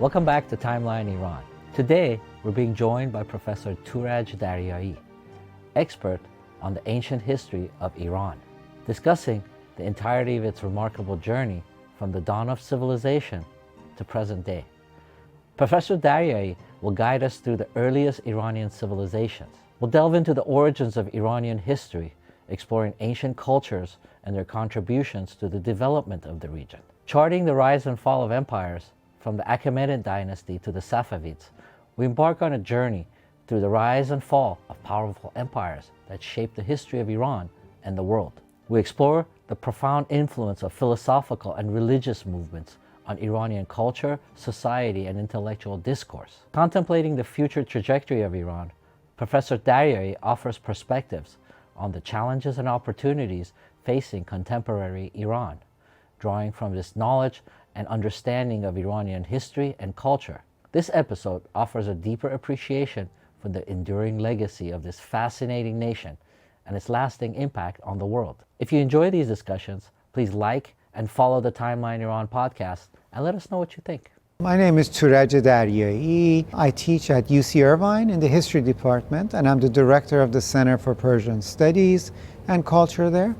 Welcome back to Timeline Iran. Today, we're being joined by Professor Touraj Daryayee, expert on the ancient history of Iran, discussing the entirety of its remarkable journey from the dawn of civilization to present day. Professor Daryayee will guide us through the earliest Iranian civilizations. We'll delve into the origins of Iranian history, exploring ancient cultures and their contributions to the development of the region. Charting the rise and fall of empires, from the Achaemenid dynasty to the Safavids, we embark on a journey through the rise and fall of powerful empires that shaped the history of Iran and the world. We explore the profound influence of philosophical and religious movements on Iranian culture, society, and intellectual discourse. Contemplating the future trajectory of Iran, Professor Daryayee offers perspectives on the challenges and opportunities facing contemporary Iran, drawing from this knowledge and understanding of Iranian history and culture. This episode offers a deeper appreciation for the enduring legacy of this fascinating nation and its lasting impact on the world. If you enjoy these discussions, please like and follow the Timeline Iran podcast and let us know what you think. My name is Touraj Daryayee. I teach at UC Irvine in the history department, and I'm the director of the Center for Persian Studies and Culture there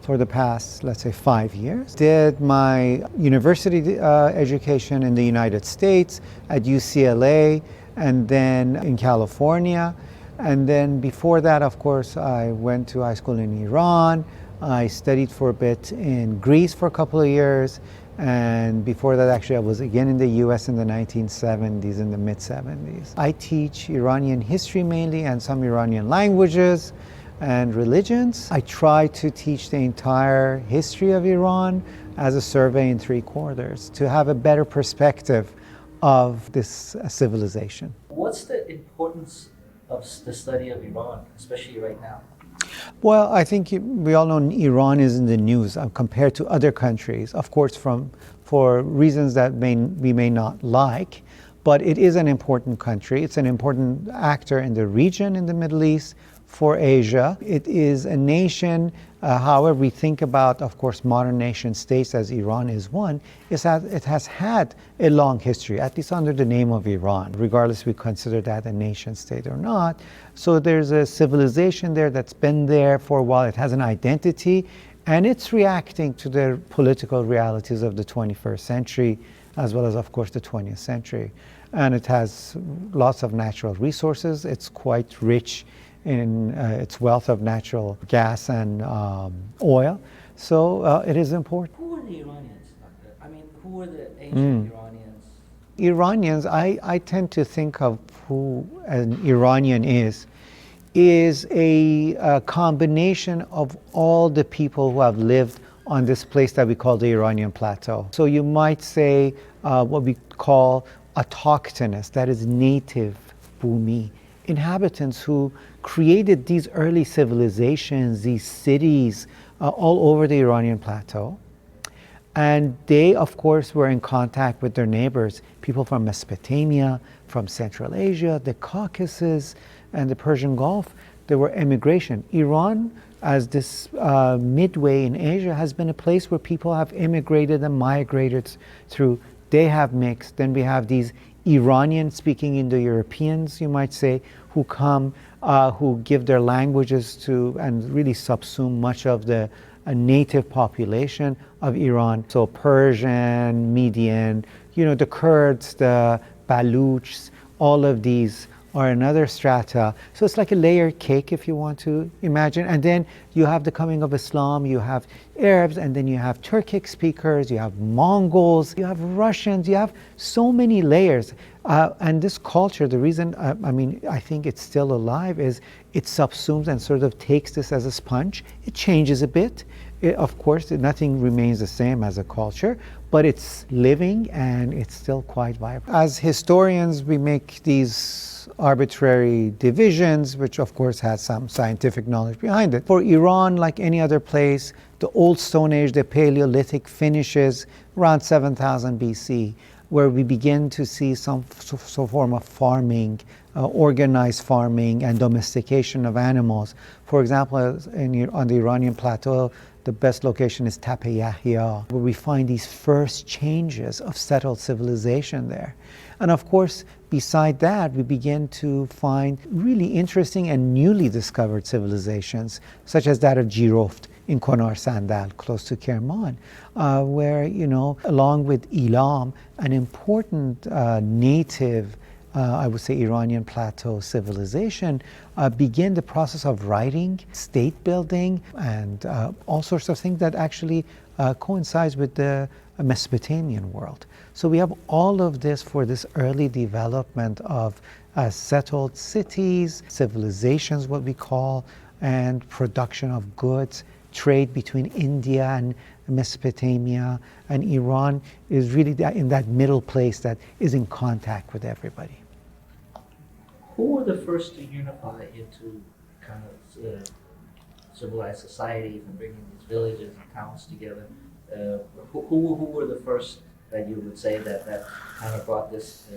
for the past, let's say, 5 years. Did my university education in the United States at UCLA and then in California. And then before that, of course, I went to high school in Iran. I studied for a bit in Greece for a couple of years. And before that, actually, I was again in the US in the 1970s, in the mid-70s. I teach Iranian history mainly and some Iranian languages and religions. I try to teach the entire history of Iran as a survey in 3 quarters to have a better perspective of this civilization. What's the importance of the study of Iran, especially right now? Well, I think we all know Iran is in the news compared to other countries, of course, for reasons that we may not like, but it is an important country. It's an important actor in the region, in the Middle East, for Asia. It is a nation, however we think about, of course, modern nation states, as Iran is one, it has had a long history, at least under the name of Iran, regardless if we consider that a nation state or not. So there's a civilization there that's been there for a while. It has an identity, and it's reacting to the political realities of the 21st century, as well as, of course, the 20th century. And it has lots of natural resources. It's quite rich in its wealth of natural gas and oil. So it is important. Who are the Iranians? I mean, who are the ancient Iranians? Iranians, I tend to think of who an Iranian is a combination of all the people who have lived on this place that we call the Iranian plateau. So you might say what we call autochthonous, that is native Bumi, inhabitants who created these early civilizations, these cities all over the Iranian plateau. And they, of course, were in contact with their neighbors, people from Mesopotamia, from Central Asia, the Caucasus, and the Persian Gulf. There were immigration. Iran, as this midway in Asia, has been a place where people have immigrated and migrated through. They have mixed. Then we have these Iranian-speaking Indo-Europeans, you might say, who come, who give their languages to and really subsume much of the native population of Iran. So Persian, Median, the Kurds, the Baluchs, all of these are another strata. So it's like a layered cake, if you want to imagine. And then you have the coming of Islam, you have Arabs, and then you have Turkic speakers, you have Mongols, you have Russians, you have so many layers. And this culture, the reason, I think it's still alive is it subsumes and sort of takes this as a sponge. It changes a bit. Of course, nothing remains the same as a culture, but it's living and it's still quite vibrant. As historians, we make these arbitrary divisions, which of course has some scientific knowledge behind it. For Iran, like any other place, the Old Stone Age, the Paleolithic finishes around 7000 BC, where we begin to see some form of farming, organized farming and domestication of animals. For example, on the Iranian plateau, The best location is Tepe Yahya, where we find these first changes of settled civilization there. And of course, beside that, we begin to find really interesting and newly discovered civilizations, such as that of Jiroft in Konar Sandal, close to Kerman, where, along with Elam, an important native, I would say Iranian plateau civilization, begin the process of writing, state building, and all sorts of things that actually coincides with the Mesopotamian world. So we have all of this for this early development of settled cities, civilizations, what we call, and production of goods. Trade between India and Mesopotamia and Iran is really in that middle place that is in contact with everybody. Who were the first to unify into kind of civilized societies and bringing these villages and towns together? Who were the first that you would say that kind of brought this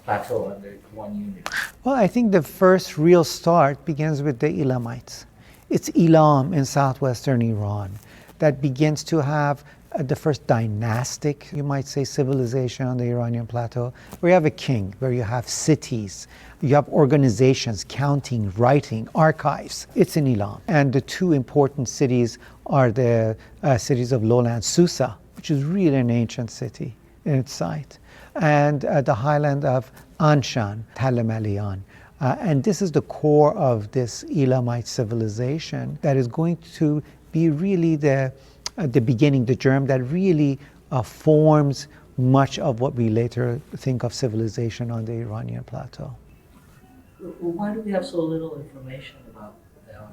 plateau under one unit? Well, I think the first real start begins with the Elamites. It's Elam in southwestern Iran that begins to have the first dynastic, you might say, civilization on the Iranian plateau, where you have a king, where you have cities, you have organizations, counting, writing, archives. It's in Elam. And the two important cities are the cities of lowland Susa, which is really an ancient city in its site, and the highland of Anshan, Talamalian. And this is the core of this Elamite civilization that is going to be really the beginning, the germ that really forms much of what we later think of civilization on the Iranian plateau. Why do we have so little information about them?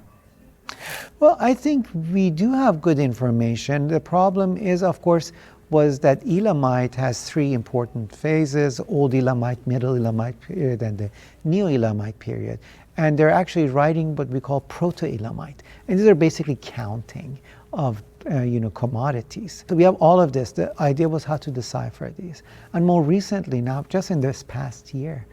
Well, I think we do have good information. The problem is, of course, was that Elamite has three important phases: Old Elamite, Middle Elamite period, and the Neo-Elamite period. And they're actually writing what we call Proto-Elamite. And these are basically counting of commodities. So we have all of this. The idea was how to decipher these. And more recently now, just in this past year,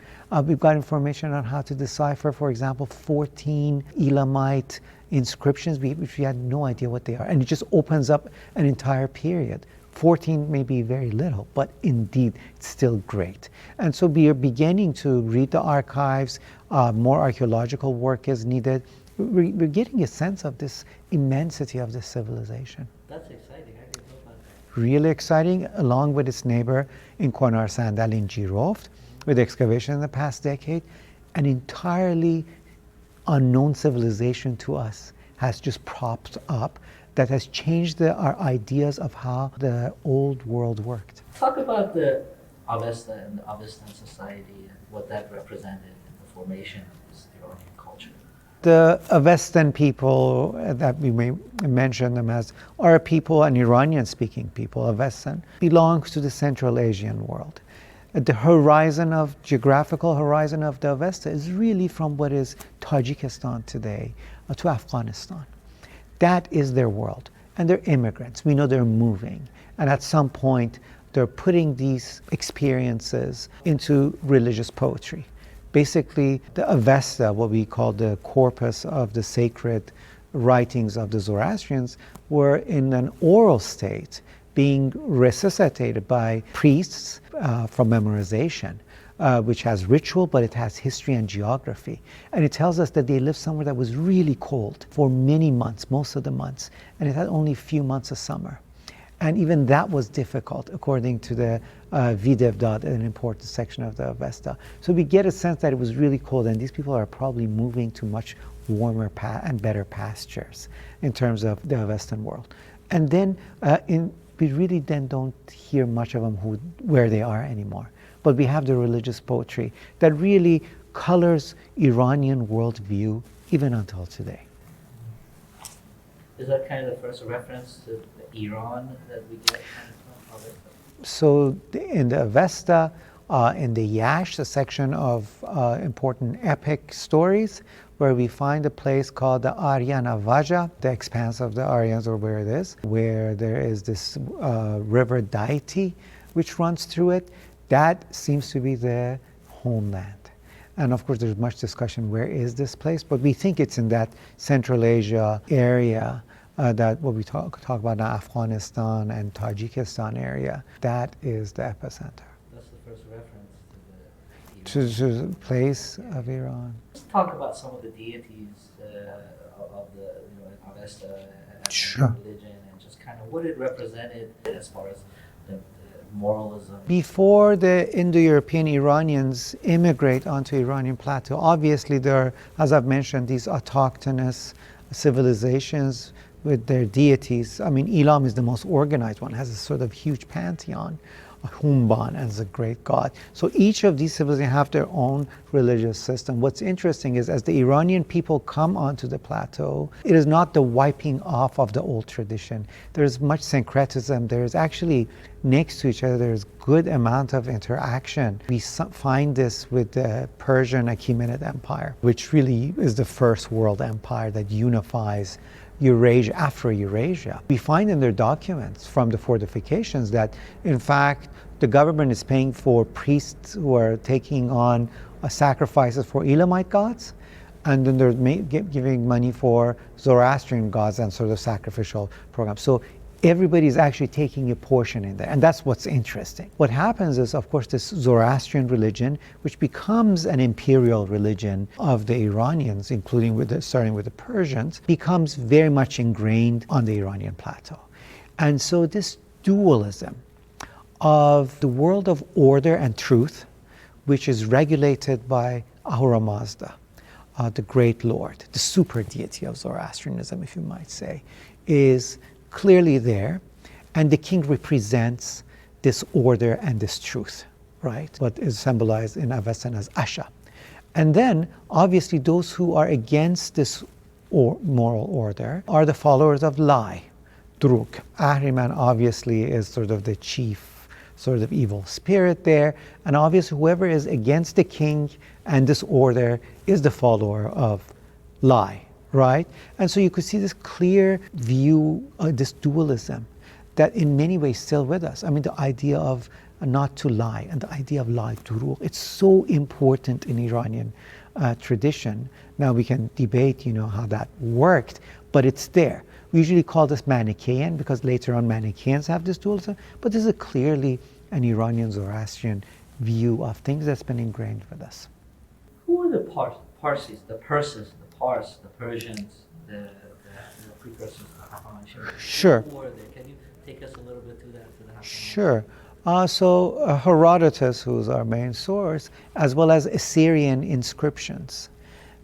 we've got information on how to decipher, for example, 14 Elamite inscriptions, which we had no idea what they are. And it just opens up an entire period. 14 may be very little, but indeed it's still great. And so we are beginning to read the archives. More archaeological work is needed. We're getting a sense of this immensity of this civilization. That's exciting. I didn't know about that. Really exciting, along with its neighbor in Konar Sandal in Jiroft, with excavation in the past decade. An entirely unknown civilization to us has just propped up that has changed our ideas of how the old world worked. Talk about the Avesta and the Avestan society and what that represented in the formation of this Iranian culture. The Avestan people, that we may mention them as, are a people, an Iranian-speaking people. Avestan belongs to the Central Asian world. The geographical horizon of the Avesta is really from what is Tajikistan today to Afghanistan. That is their world. And they're immigrants. We know they're moving. And at some point, they're putting these experiences into religious poetry. Basically, the Avesta, what we call the corpus of the sacred writings of the Zoroastrians, were in an oral state, being resuscitated by priests from memorization, which has ritual, but it has history and geography. And it tells us that they lived somewhere that was really cold for many months, most of the months, and it had only a few months of summer. And even that was difficult, according to the Videvdad, an important section of the Avesta. So we get a sense that it was really cold, and these people are probably moving to much warmer and better pastures in terms of the Avestan world. And then we really then don't hear much of them where they are anymore. But we have the religious poetry that really colors Iranian worldview even until today. Is that kind of the first reference to the Iran that we get from Avesta? So in the Avesta, in the Yash, a section of important epic stories, where we find a place called the Aryana Vaja, the expanse of the Aryans, or where it is, where there is this river deity which runs through it. That seems to be the homeland. And of course, there's much discussion, where is this place? But we think it's in that Central Asia area that what we talk about now, Afghanistan and Tajikistan area, that is the epicenter. That's the first reference to the place of Iran. Let's talk about some of the deities of the Avesta Sure. religion, and just kind of what it represented as far as the moralism. Before the Indo-European Iranians immigrate onto Iranian plateau, obviously there are, as I've mentioned, these autochthonous civilizations with their deities. I mean, Elam is the most organized one, has a sort of huge pantheon. Humban as a great god. So each of these civilizations have their own religious system. What's interesting is as the Iranian people come onto the plateau, it is not the wiping off of the old tradition. There's much syncretism. There's actually next to each other, there's good amount of interaction. We find this with the Persian Achaemenid Empire, which really is the first world empire that unifies Eurasia, Afro-Eurasia. We find in their documents from the fortifications that, in fact, the government is paying for priests who are taking on sacrifices for Elamite gods, and then they're giving money for Zoroastrian gods and sort of sacrificial programs. So everybody's actually taking a portion in there, and that's what's interesting. What happens is, of course, this Zoroastrian religion, which becomes an imperial religion of the Iranians, including starting with the Persians, becomes very much ingrained on the Iranian plateau. And so this dualism of the world of order and truth, which is regulated by Ahura Mazda, the great lord, the super deity of Zoroastrianism, if you might say, is clearly there, and the king represents this order and this truth, right? What is symbolized in Avestan as Asha. And then, obviously, those who are against this moral order are the followers of lie, Druk. Ahriman obviously is sort of the chief sort of evil spirit there, and obviously whoever is against the king and this order is the follower of lie. Right? And so you could see this clear view of this dualism that in many ways still with us. I mean, the idea of not to lie and the idea of lie, duruq, it's so important in Iranian tradition. Now we can debate, how that worked, but it's there. We usually call this Manichaean because later on Manichaeans have this dualism, but this is clearly an Iranian Zoroastrian view of things that's been ingrained with us. Who are the Parsis, the Perses, the Pars, the Persians, the precursors to the Haqqa? Sure. Who are they? Can you take us a little bit through that? Sure. So Herodotus, who's our main source, as well as Assyrian inscriptions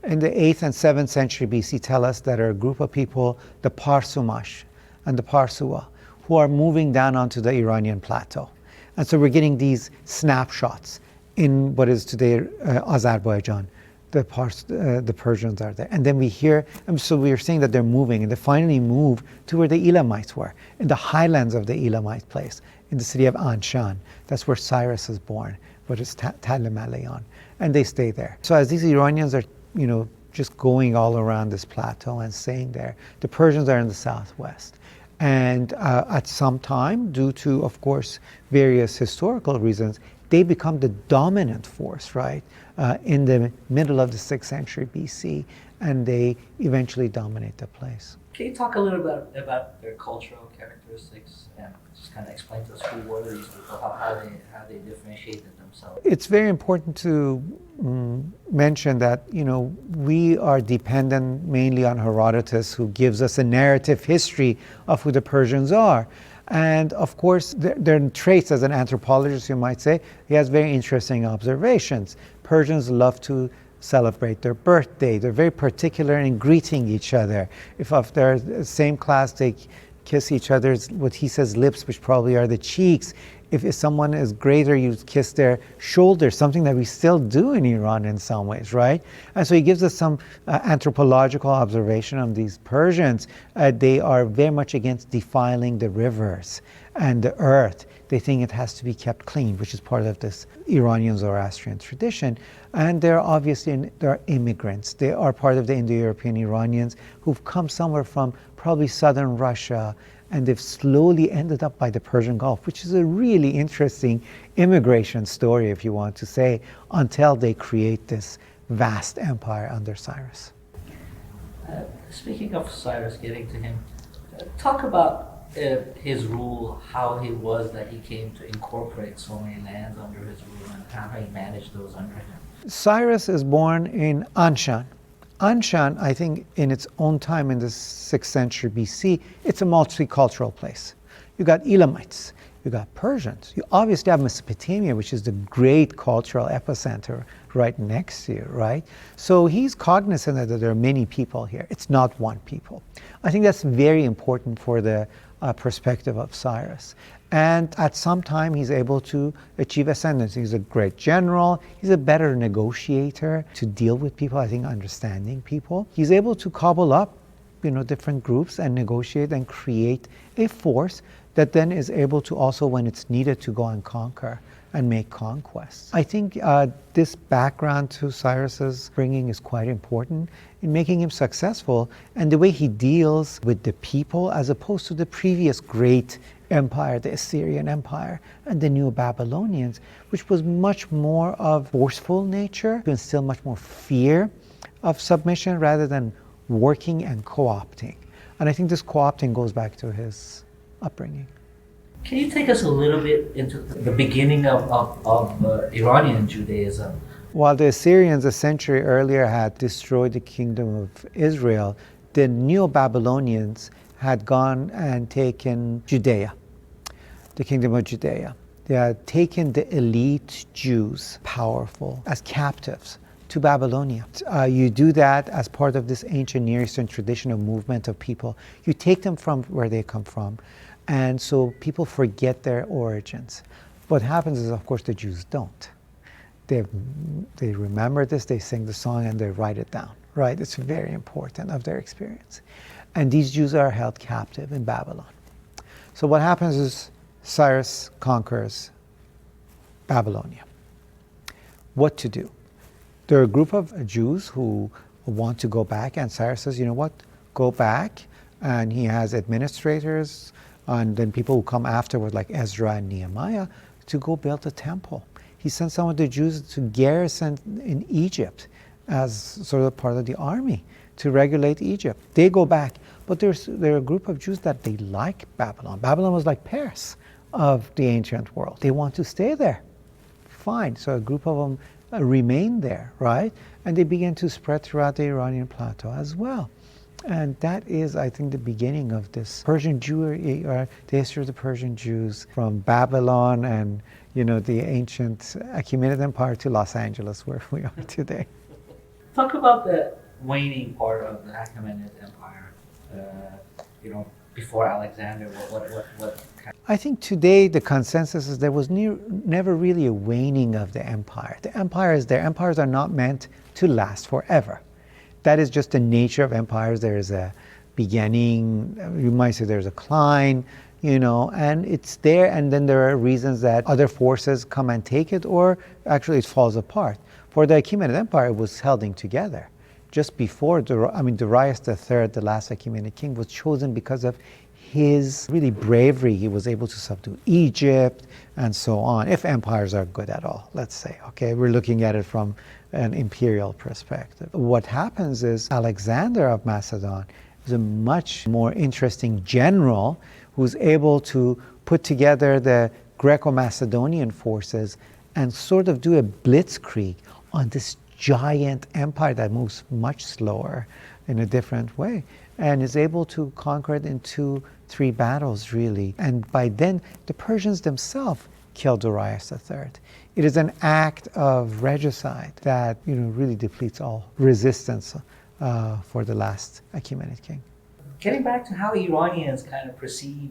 in the 8th and 7th century BC tell us that are a group of people, the Parsumash and the Parsua, who are moving down onto the Iranian plateau. And so we're getting these snapshots in what is today Azerbaijan. The Persians are there. And then we hear, so we are seeing that they're moving, and they finally move to where the Elamites were, in the highlands of the Elamite place, in the city of Anshan. That's where Cyrus is born, what is Talimalayan. And they stay there. So as these Iranians are, just going all around this plateau and staying there, the Persians are in the southwest. And at some time, due to, of course, various historical reasons, they become the dominant force, right, in the middle of the 6th century BC, and they eventually dominate the place. Can you talk a little bit about their cultural characteristics and just kind of explain to us who were these people, how they differentiated themselves? It's very important to mention that, we are dependent mainly on Herodotus, who gives us a narrative history of who the Persians are. And of course, there are traits as an anthropologist, you might say. He has very interesting observations. Persians love to celebrate their birthday. They're very particular in greeting each other. If they're the same class, they kiss each other's, what he says, lips, which probably are the cheeks. If someone is greater, you kiss their shoulders, something that we still do in Iran in some ways, right? And so he gives us some anthropological observation on these Persians. They are very much against defiling the rivers and the earth. They think it has to be kept clean, which is part of this Iranian Zoroastrian tradition. And they're immigrants. They are part of the Indo-European Iranians who've come somewhere from probably southern Russia, and they've slowly ended up by the Persian Gulf, which is a really interesting immigration story, if you want to say, until they create this vast empire under Cyrus. Speaking of Cyrus, getting to him, Talk about his rule, how it was that he came to incorporate so many lands under his rule and how he managed those under him. Cyrus is born in Anshan. Anshan, I think, in its own time in the 6th century BC, it's a multicultural place. You got Elamites, you got Persians, you obviously have Mesopotamia, which is the great cultural epicenter right next to you, right? So he's cognizant that there are many people here. It's not one people. I think that's very important for the perspective of Cyrus. And at some time, he's able to achieve ascendancy. He's a great general. He's a better negotiator to deal with people, I think, understanding people. He's able to cobble up, different groups and negotiate and create a force that then is able to also, when it's needed, to go and conquer and make conquests. I think this background to Cyrus's bringing is quite important in making him successful, and the way he deals with the people as opposed to the previous great empire, the Assyrian Empire and the Neo-Babylonians, which was much more of forceful nature, and still much more fear of submission rather than working and co-opting. And I think this co-opting goes back to his upbringing. Can you take us a little bit into the beginning of Iranian Judaism? While the Assyrians a century earlier had destroyed the kingdom of Israel, the Neo-Babylonians had gone and taken Judea, the kingdom of Judea. They had taken the elite Jews, powerful, as captives to Babylonia. You do that as part of this ancient Near Eastern tradition of movement of people. You take them from where they come from, and so people forget their origins. What happens is, of course, the Jews don't. They remember this, they sing the song, and they write it down, right? It's very important of their experience. And these Jews are held captive in Babylon. So what happens is Cyrus conquers Babylonia. What to do? There are a group of Jews who want to go back, and Cyrus says, you know what, go back. And he has administrators, and then people who come afterward, like Ezra and Nehemiah, to go build a temple. He sent some of the Jews to garrison in Egypt as sort of part of the army to regulate Egypt. They go back, but there are a group of Jews that they like Babylon. Babylon was like Paris of the ancient world. They want to stay there. Fine. So a group of them remain there, right? And they begin to spread throughout the Iranian plateau as well. And that is, I think, the beginning of this Persian Jewry, the history of the Persian Jews from Babylon and, the ancient Achaemenid Empire to Los Angeles, where we are today. Talk about the waning part of the Achaemenid Empire, before Alexander. What kind I think today the consensus is there was never really a waning of the empire. The empire is there. Empires are not meant to last forever. That is just the nature of empires. There is a beginning, you might say there's a decline, and it's there, and then there are reasons that other forces come and take it, or actually it falls apart. For the Achaemenid Empire, it was holding together. Just before, Darius III, the last Achaemenid king, was chosen because of his really bravery. He was able to subdue Egypt and so on, if empires are good at all, let's say. Okay, we're looking at it from an imperial perspective. What happens is Alexander of Macedon is a much more interesting general who's able to put together the Greco-Macedonian forces and sort of do a blitzkrieg on this giant empire that moves much slower in a different way, and is able to conquer it in 2-3 battles, really. And by then, the Persians themselves killed Darius III. It is an act of regicide that really depletes all resistance for the last Achaemenid king. Getting back to how Iranians kind of perceive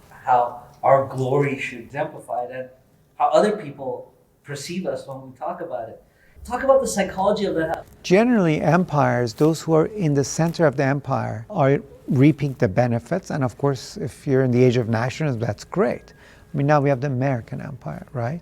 how our glory should exemplify that, how other people perceive us when we talk about it. Talk about the psychology of that. Generally, empires, those who are in the center of the empire, are reaping the benefits. And of course, if you're in the age of nationalism, that's great. Now we have the American empire, right?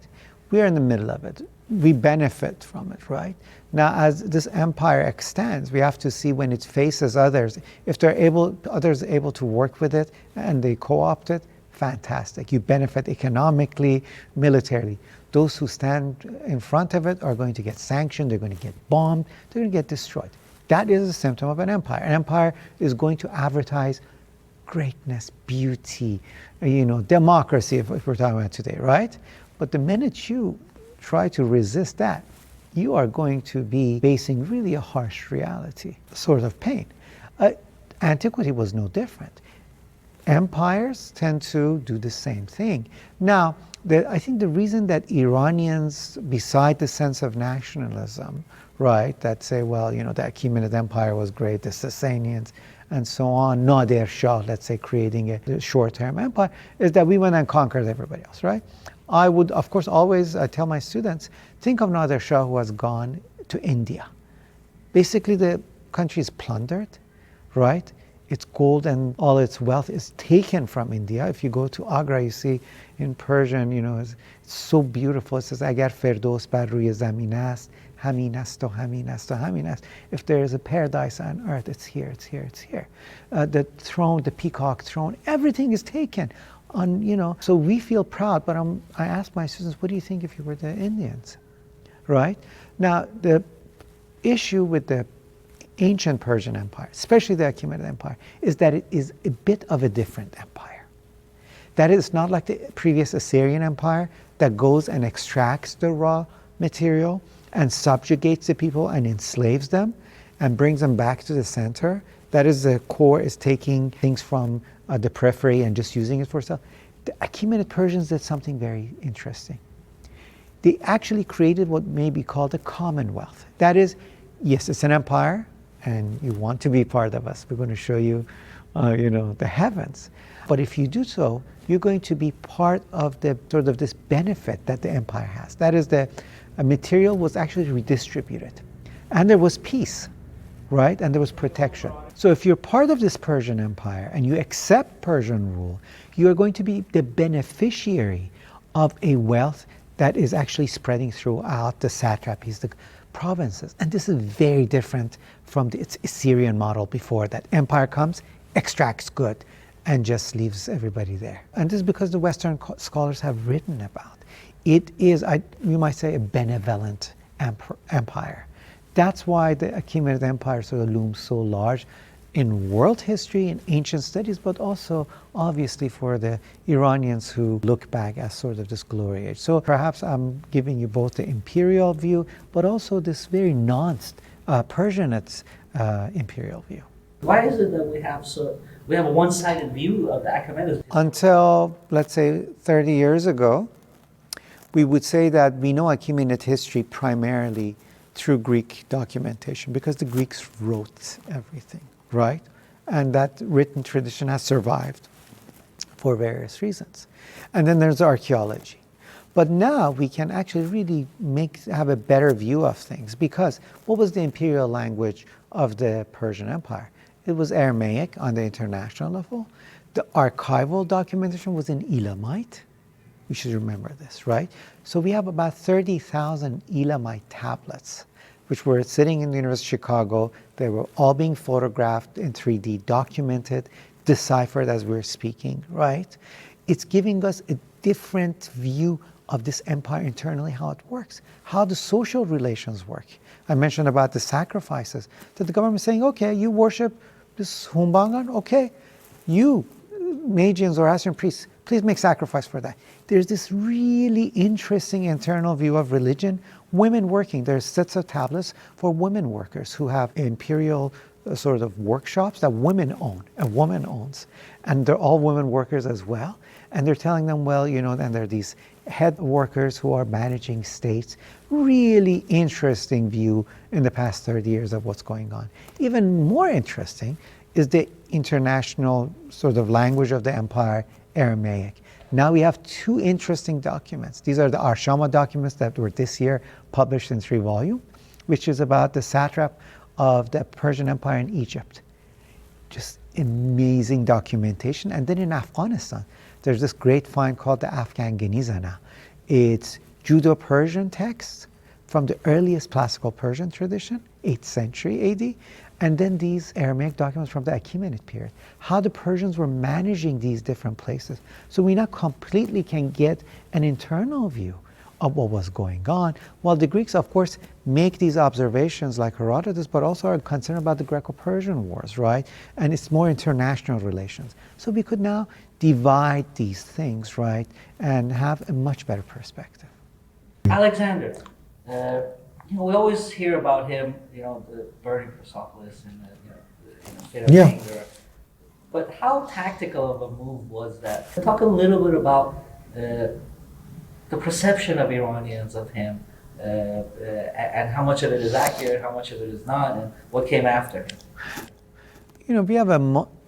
We are in the middle of it. We benefit from it, right? Now, as this empire extends, we have to see when it faces others, if others are able to work with it and they co-opt it, fantastic. You benefit economically, militarily. Those who stand in front of it are going to get sanctioned, they're going to get bombed, they're going to get destroyed. That is a symptom of an empire. An empire is going to advertise greatness, beauty, democracy, if we're talking about today, right? But the minute you try to resist that, you are going to be facing really a harsh reality, sort of pain. Antiquity was no different. Empires tend to do the same thing. Now, I think the reason that Iranians, beside the sense of nationalism, right, that say, well, the Achaemenid Empire was great, the Sasanians, and so on, Nadir Shah, let's say, creating a short-term empire, is that we went and conquered everybody else, right? I would, of course, always tell my students, think of Nadir Shah who has gone to India. Basically, the country is plundered, right? Its gold and all its wealth is taken from India. If you go to Agra, you see in Persian, it's so beautiful. It says, Agar Firdos bar ruye zamin ast, hamin ast o hamin ast o hamin ast. If there is a paradise on earth, it's here, it's here, it's here. The throne, the peacock throne, everything is taken. So we feel proud, but I ask my students, what do you think if you were the Indians, right? Now, the issue with the ancient Persian Empire, especially the Achaemenid Empire, is that it is a bit of a different empire. That is not like the previous Assyrian Empire that goes and extracts the raw material and subjugates the people and enslaves them and brings them back to the center. That is, the core is taking things from the periphery and just using it for itself. The Achaemenid Persians did something very interesting. They actually created what may be called a commonwealth. That is, yes, it's an empire, and you want to be part of us. We're going to show you, the heavens. But if you do so, you're going to be part of the sort of this benefit that the empire has. That is, the material was actually redistributed, and there was peace, right? And there was protection. So if you're part of this Persian Empire and you accept Persian rule, you are going to be the beneficiary of a wealth that is actually spreading throughout the satrapies, the provinces. And this is very different from the Assyrian model before, that empire comes, extracts good, and just leaves everybody there. And this is because the Western scholars have written about. It is, you might say, a benevolent empire. That's why the Achaemenid Empire sort of looms so large in world history, in ancient studies, but also obviously for the Iranians who look back as sort of this glory age. So perhaps I'm giving you both the imperial view, but also this very nuanced Persianate imperial view. Why is it that we have a one-sided view of the Achaemenids? Until, let's say, 30 years ago, we would say that we know Achaemenid history primarily through Greek documentation, because the Greeks wrote everything, right? And that written tradition has survived for various reasons. And then there's archaeology. But now we can actually really have a better view of things, because what was the imperial language of the Persian Empire? It was Aramaic on the international level. The archival documentation was in Elamite. We should remember this, right? So we have about 30,000 Elamite tablets, which were sitting in the University of Chicago. They were all being photographed in 3D, documented, deciphered as we're speaking, right? It's giving us a different view of this empire internally, how it works, how the social relations work. I mentioned about the sacrifices, that the government is saying, okay, you worship this Humbangan, okay, you, Magian Zoroastrian priests, please make sacrifice for that. There's this really interesting internal view of religion. Women working, there's sets of tablets for women workers who have imperial sort of workshops that women own, a woman owns. And they're all women workers as well. And they're telling them, well, and there are these head workers who are managing states. Really interesting view in the past 30 years of what's going on. Even more interesting is the international sort of language of the empire, Aramaic. Now we have two interesting documents. These are the Arshama documents that were this year published in 3 volumes, which is about the satrap of the Persian Empire in Egypt. Just amazing documentation. And then in Afghanistan, there's this great find called the Afghan Genizana. It's Judo-Persian texts from the earliest classical Persian tradition, 8th century AD, and then these Aramaic documents from the Achaemenid period, how the Persians were managing these different places. So we now completely can get an internal view of what was going on, while the Greeks, of course, make these observations like Herodotus, but also are concerned about the Greco-Persian wars, right? And it's more international relations. So we could now divide these things, right, and have a much better perspective. Alexander, we always hear about him, the burning Persepolis and the fit of anger. But how tactical of a move was that? Talk a little bit about the perception of Iranians of him, and how much of it is accurate, how much of it is not, and what came after him. We have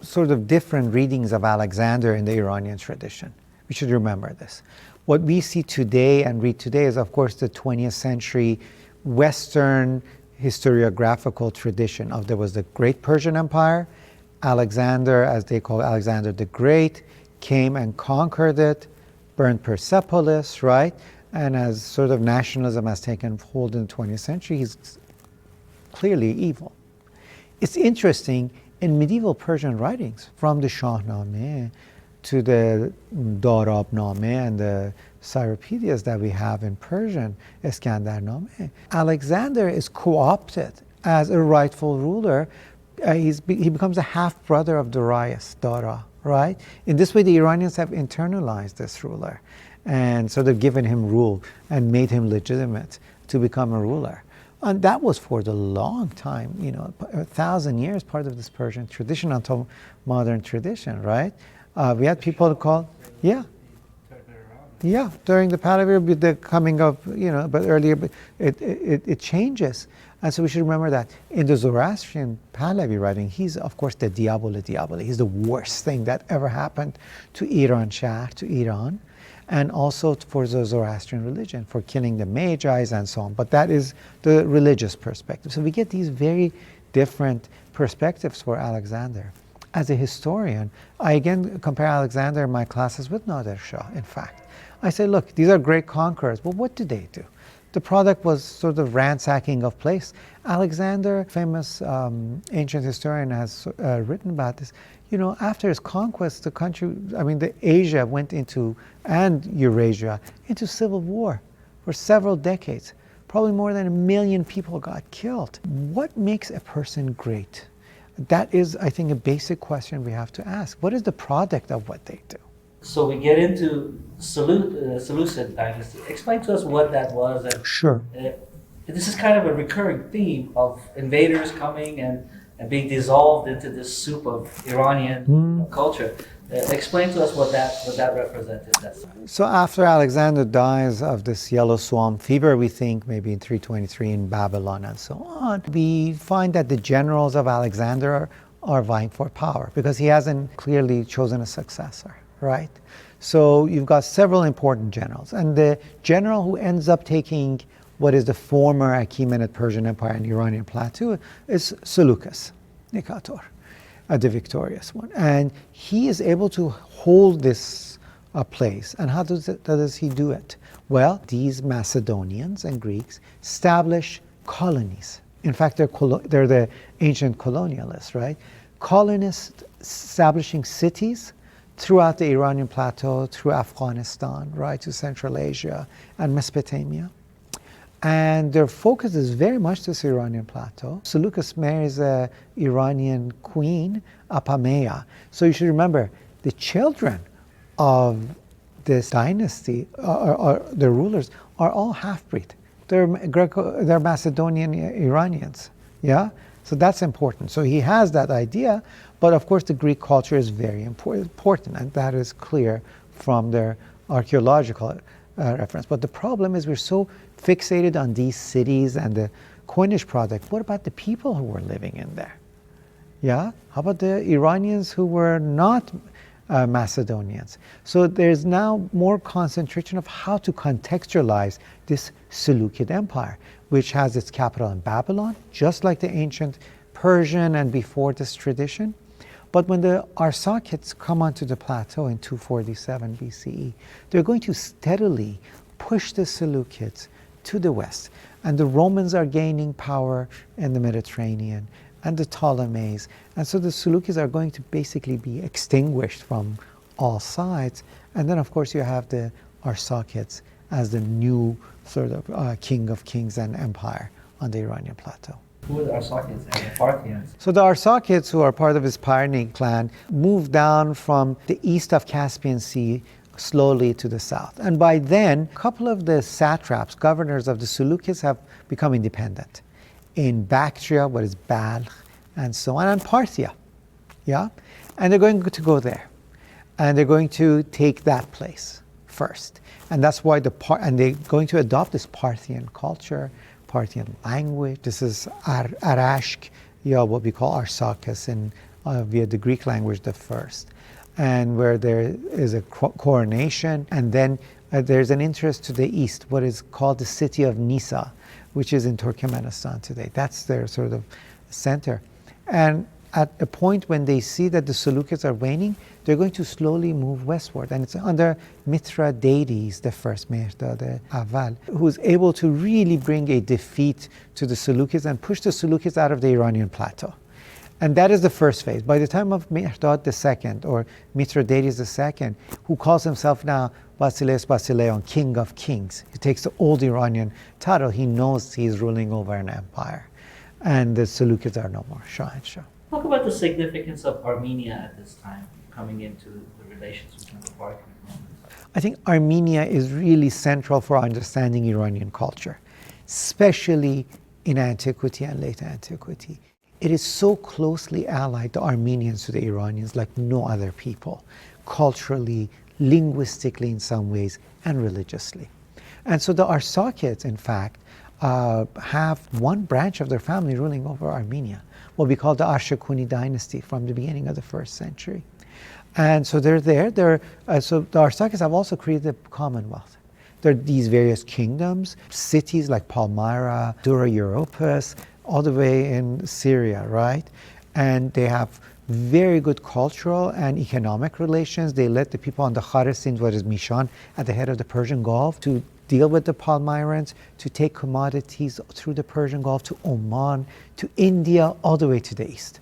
sort of different readings of Alexander in the Iranian tradition. We should remember this. What we see today and read today is, of course, the 20th century Western historiographical tradition of there was the Great Persian Empire. Alexander, as they call Alexander the Great, came and conquered it, burned Persepolis, right? And as sort of nationalism has taken hold in the 20th century, he's clearly evil. It's interesting, in medieval Persian writings, from the Shahnameh to the Darabnameh and the Cyropedias that we have in Persian, Iskandarnameh, Alexander is co-opted as a rightful ruler. He becomes a half-brother of Darius, Dara, right? In this way, the Iranians have internalized this ruler. And so they've given him rule and made him legitimate to become a ruler. And that was for the long time, 1,000 years, part of this Persian tradition until modern tradition, right? We had people called, during the Pahlavi, with the coming of, but earlier, it changes. And so we should remember that in the Zoroastrian Pahlavi writing, he's, of course, the Diabole Diabole. He's the worst thing that ever happened to to Iran, and also for the Zoroastrian religion, for killing the Magi's and so on. But that is the religious perspective. So we get these very different perspectives for Alexander. As a historian, I again compare Alexander in my classes with Nader Shah, in fact. I say, look, these are great conquerors, but what did they do? The product was sort of ransacking of place. Alexander, famous ancient historian, has written about this. After his conquest, the country, the Asia went into, and Eurasia, into civil war for several decades. Probably more than 1 million people got killed. What makes a person great? That is, I think, a basic question we have to ask. What is the product of what they do? So we get into Seleucid dynasty. Explain to us what that was. And, sure. This is kind of a recurring theme of invaders coming and being dissolved into this soup of Iranian culture. Explain to us what that represented. So after Alexander dies of this yellow swan fever, we think maybe in 323 in Babylon and so on, we find that the generals of Alexander are vying for power because he hasn't clearly chosen a successor. Right? So you've got several important generals. And the general who ends up taking what is the former Achaemenid Persian Empire and Iranian plateau is Seleucus Nicator, the victorious one. And he is able to hold this place. And how does he do it? Well, these Macedonians and Greeks establish colonies. In fact, they're the ancient colonialists, right? Colonists establishing cities throughout the Iranian plateau, through Afghanistan, right, to Central Asia and Mesopotamia. And their focus is very much this Iranian plateau. Seleucus marries an Iranian queen, Apameia. So you should remember, the children of this dynasty, or the rulers, are all half-breed. They're Macedonian Iranians, yeah? So that's important. So he has that idea, but of course the Greek culture is very important, and that is clear from their archaeological reference. But the problem is we're so fixated on these cities and the coinage product. What about the people who were living in there? Yeah? How about the Iranians who were not Macedonians? So there's now more concentration of how to contextualize this Seleucid Empire, which has its capital in Babylon, just like the ancient Persian and before this tradition. But when the Arsacids come onto the plateau in 247 BCE, they're going to steadily push the Seleucids to the west. And the Romans are gaining power in the Mediterranean, and the Ptolemies. And so the Seleucids are going to basically be extinguished from all sides. And then, of course, you have the Arsacids as the new sort of king of kings and empire on the Iranian plateau. Who were the Arsacids and the Parthians? So the Arsacids, who are part of his Pyrrhonic clan, moved down from the east of Caspian Sea slowly to the south. And by then, a couple of the satraps, governors of the Seleucids, have become independent. In Bactria, what is Balkh, and so on, and Parthia. Yeah? And they're going to go there. And they're going to take that place first. And that's why and they're going to adopt this Parthian culture, Parthian language. This is Arashk, what we call Arsakis in via the Greek language, the first. And where there is a coronation, and then there's an interest to the east, what is called the city of Nisa, which is in Turkmenistan today. That's their sort of center. And at a point when they see that the Seleucids are waning, they're going to slowly move westward. And it's under Mithridates, the first Mehrdad the Aval, who's able to really bring a defeat to the Seleucids and push the Seleucids out of the Iranian plateau. And that is the first phase. By the time of Mehrdad II, or Mithridates II, who calls himself now Basileus Basileon, King of Kings, he takes the old Iranian title. He knows he's ruling over an empire. And the Seleucids are no more Shah and Shah. Talk about the significance of Armenia at this time, coming into the relations between the Parthians. I think Armenia is really central for understanding Iranian culture, especially in antiquity and late antiquity. It is so closely allied, the Armenians, to the Iranians like no other people, culturally, linguistically in some ways, and religiously. And so the Arsacids, in fact, have one branch of their family ruling over Armenia, what we call the Ashkuni dynasty from the beginning of the 1st century. And so they're there. So the Arsacids have also created a commonwealth. There are these various kingdoms, cities like Palmyra, Dura Europos, all the way in Syria, right? And they have very good cultural and economic relations. They let the people on the Kharesins, what is Mishan, at the head of the Persian Gulf, to deal with the Palmyrans, to take commodities through the Persian Gulf to Oman, to India, all the way to the east.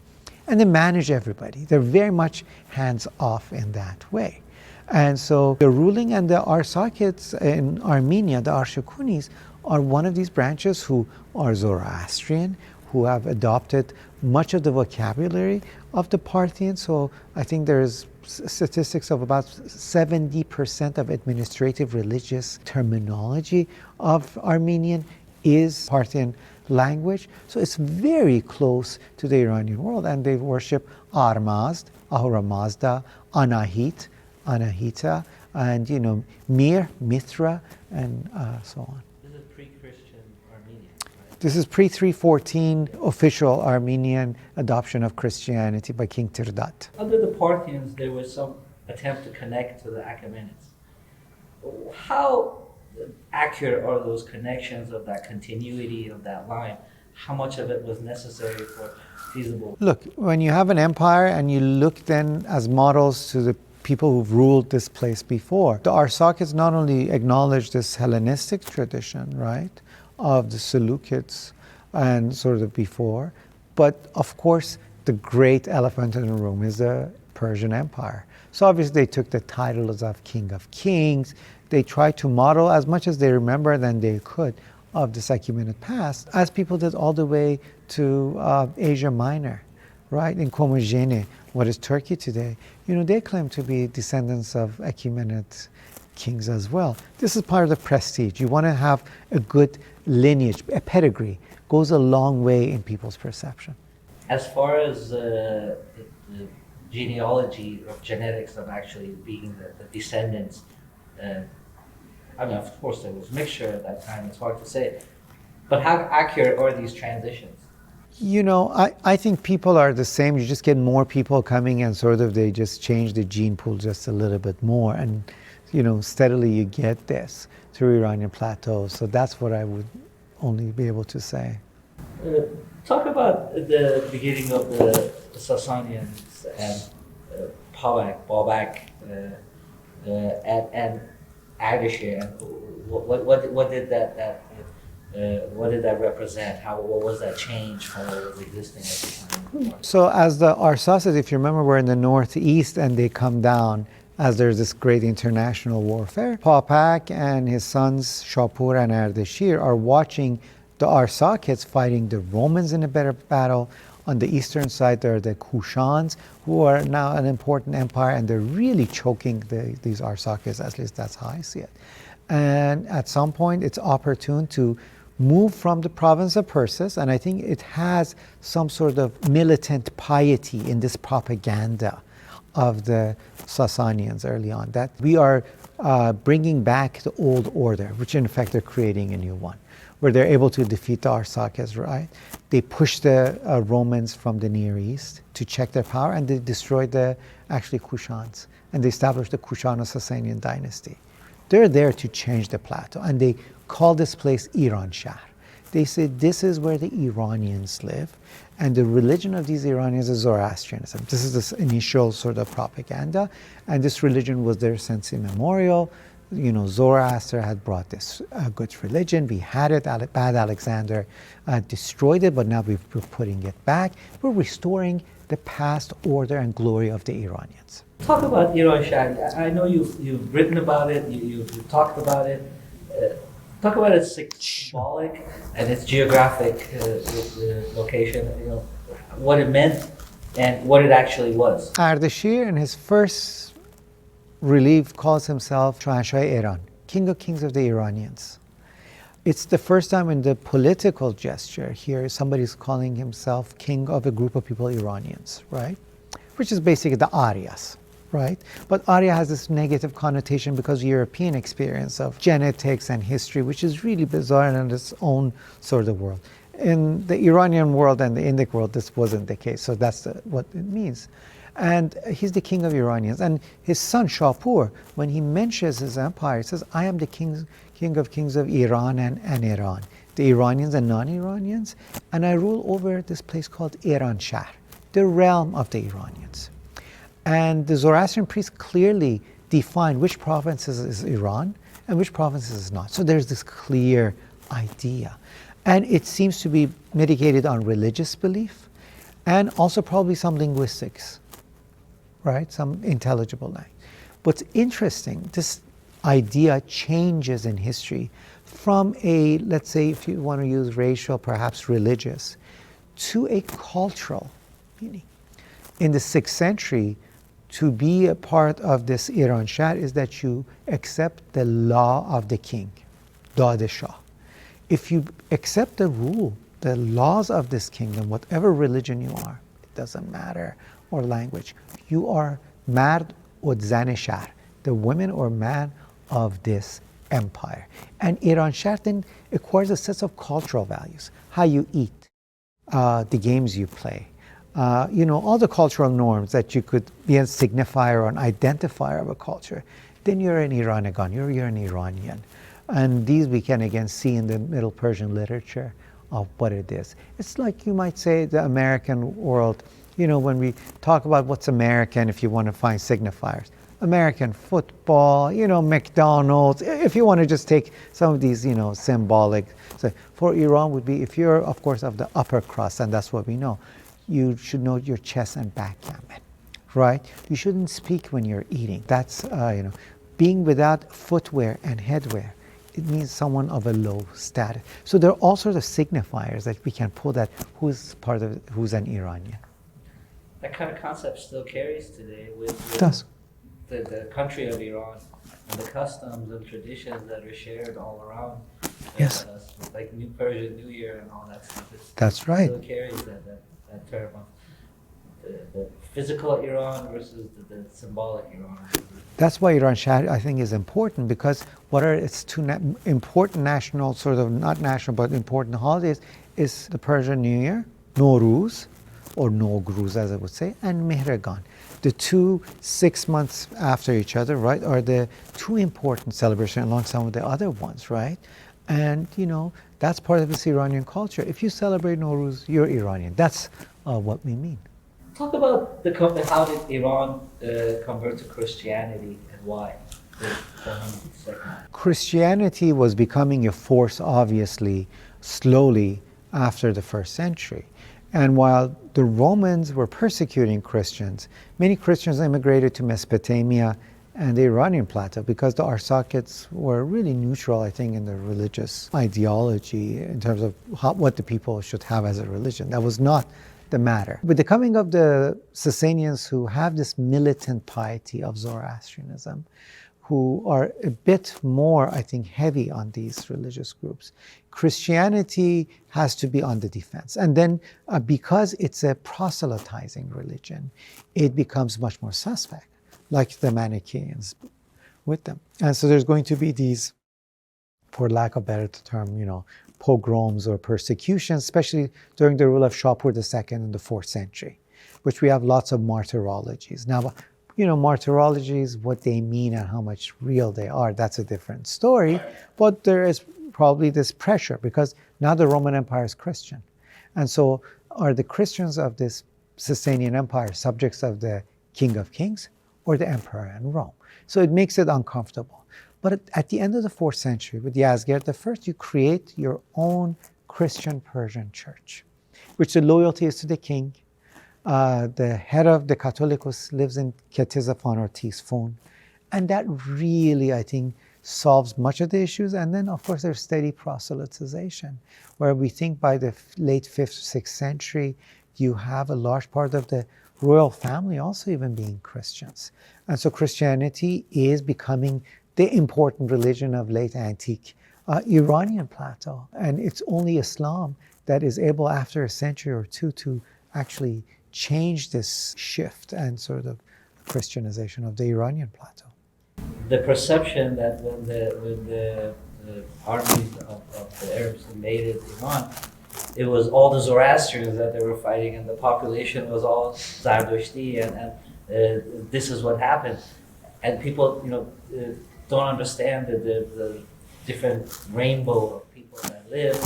And they manage everybody. They're very much hands-off in that way. And so the ruling and the Arsacids in Armenia, the Arshakunis, are one of these branches who are Zoroastrian, who have adopted much of the vocabulary of the Parthians. So I think there's statistics of about 70% of administrative religious terminology of Armenian is Parthian language. So it's very close to the Iranian world, and they worship Armazd, Ahura Mazda, Anahit, Anahita, and Mir, Mithra, and so on. This is pre-Christian Armenia, right? This is pre-314 official Armenian adoption of Christianity by King Tirdat. Under the Parthians, there was some attempt to connect to the Achaemenids. How accurate are those connections of that continuity of that line? How much of it was necessary for feasible? Look, when you have an empire and you look then as models to the people who've ruled this place before, the Arsacids not only acknowledge this Hellenistic tradition, right, of the Seleucids and sort of before, but of course the great elephant in the room is the Persian Empire. So obviously they took the titles of King of Kings. They tried to model as much as they remember than they could of this Achaemenid past, as people did all the way to Asia Minor, right? In Komagene, what is Turkey today, they claim to be descendants of Achaemenid kings as well. This is part of the prestige. You want to have a good lineage, a pedigree, goes a long way in people's perception. As far as the genealogy of genetics of actually being the descendants, of course there was mixture at that time, it's hard to say. But how accurate are these transitions? I think people are the same. You just get more people coming and sort of they just change the gene pool just a little bit more. And, steadily you get this through Iranian plateaus. So that's what I would only be able to say. Talk about the beginning of the Sasanians and Babak, and Ardashir, and what did that represent? What was that change from what was existing at the time? So as the Arsacids, if you remember, were in the northeast and they come down as there's this great international warfare. Papak and his sons Shapur and Ardashir are watching the Arsakids fighting the Romans in a better battle. On the eastern side, there are the Kushans, who are now an important empire, and they're really choking these Arsakids, at least that's how I see it. And at some point, it's opportune to move from the province of Persis, and I think it has some sort of militant piety in this propaganda of the Sasanians early on, that we are bringing back the old order, which in effect they're creating a new one, where they're able to defeat the Arsakids, right? They pushed the Romans from the Near East to check their power, and they destroyed the actually Kushans, and they established the Kushano-Sasanian dynasty. They're there to change the plateau, and they call this place Iran Shahr. They say this is where the Iranians live, and the religion of these Iranians is Zoroastrianism. This is this initial sort of propaganda, and this religion was there since immemorial. You know, Zoroaster had brought this good religion. We had it, bad Alexander destroyed it, but now we're putting it back. We're restoring the past order and glory of the Iranians. Talk about Iran Shahr. I know you've written about it, you've talked about it. Talk about its symbolic and its geographic location, you know, what it meant and what it actually was. Ardashir, in his first relief, calls himself Shah Iran, King of Kings of the Iranians. It's the first time in the political gesture here somebody's calling himself king of a group of people, Iranians, right? Which is basically the Aryas, right? But Arya has this negative connotation because European experience of genetics and history, which is really bizarre in its own sort of world. In the Iranian world and the Indic world, this wasn't the case, so that's what it means. And he's the king of Iranians. And his son, Shapur, when he mentions his empire, he says, I am the king of kings of Iran and Iran, the Iranians and non-Iranians, and I rule over this place called Iran Shahr, the realm of the Iranians. And the Zoroastrian priests clearly define which provinces is Iran and which provinces is not. So there's this clear idea. And it seems to be mitigated on religious belief and also probably some linguistics, right? Some intelligible language. What's interesting, this idea changes in history from a, let's say, if you want to use racial, perhaps religious, to a cultural meaning. In the 6th century, to be a part of this Iran Shahr is that you accept the law of the king, Dad Shah. If you accept the rule, the laws of this kingdom, whatever religion you are, it doesn't matter, or language, you are mard od zan shahr, the women or man of this empire. And Iran Shahr then acquires a set of cultural values, how you eat, the games you play, you know, all the cultural norms that you could be a signifier or an identifier of a culture. Then you're an Iranian, you're an Iranian. And these we can again see in the Middle Persian literature of what it is. It's like you might say the American world, you know, when we talk about what's American, if you want to find signifiers. American football, you know, McDonald's, if you want to just take some of these, you know, symbolic. So for Iran would be, if you're, of course, of the upper crust, and that's what we know, you should know your chest and backgammon, right? You shouldn't speak when you're eating. That's, you know, being without footwear and headwear, it means someone of a low status. So there are all sorts of signifiers that we can pull that who's an Iranian. That kind of concept still carries today with the country of Iran and the customs and traditions that are shared all around. Yes. Like New Persian New Year and all that stuff. That's right. Still carries that term of the physical Iran versus the symbolic Iran. That's why Iran Shahr, I think, is important, because what are its two important national, sort of not national, but important holidays is the Persian New Year, Nowruz, or Nogruz as I would say, and Mehregan. The two 6 months after each other, right, are the two important celebrations along some of the other ones, right? And, you know, that's part of this Iranian culture. If you celebrate Nowruz, you're Iranian. That's what we mean. Talk about how did Iran convert to Christianity and why? Christianity was becoming a force, obviously, slowly after the 1st century. And while the Romans were persecuting Christians, many Christians immigrated to Mesopotamia and the Iranian plateau, because the Arsakids were really neutral, I think, in their religious ideology in terms of what the people should have as a religion. That was not the matter. With the coming of the Sasanians, who have this militant piety of Zoroastrianism, who are a bit more, I think, heavy on these religious groups, Christianity has to be on the defense. And then because it's a proselytizing religion, it becomes much more suspect, like the Manichaeans with them. And so there's going to be these, for lack of a better term, pogroms or persecutions, especially during the rule of Shapur II in the 4th century, which we have lots of martyrologies. Now, martyrologies, what they mean and how much real they are, that's a different story. But there is probably this pressure because now the Roman Empire is Christian. And so are the Christians of this Sasanian Empire subjects of the King of Kings or the Emperor in Rome? So it makes it uncomfortable. But at the end of the 4th century, with Yazgird I, you create your own Christian Persian church, which the loyalty is to the king. The head of the Catholicos lives in Ketizafan or Tisfun. And that really, I think, solves much of the issues. And then, of course, there's steady proselytization, where we think by the late 5th, 6th century, you have a large part of the royal family also even being Christians. And so Christianity is becoming the important religion of late antique Iranian plateau. And it's only Islam that is able, after a century or two, to actually change this shift and sort of Christianization of the Iranian plateau. The perception that when the armies of the Arabs invaded Iran, it was all the Zoroastrians that they were fighting, and the population was all Zardoshti, and this is what happened. And people, don't understand the different rainbow of people that live: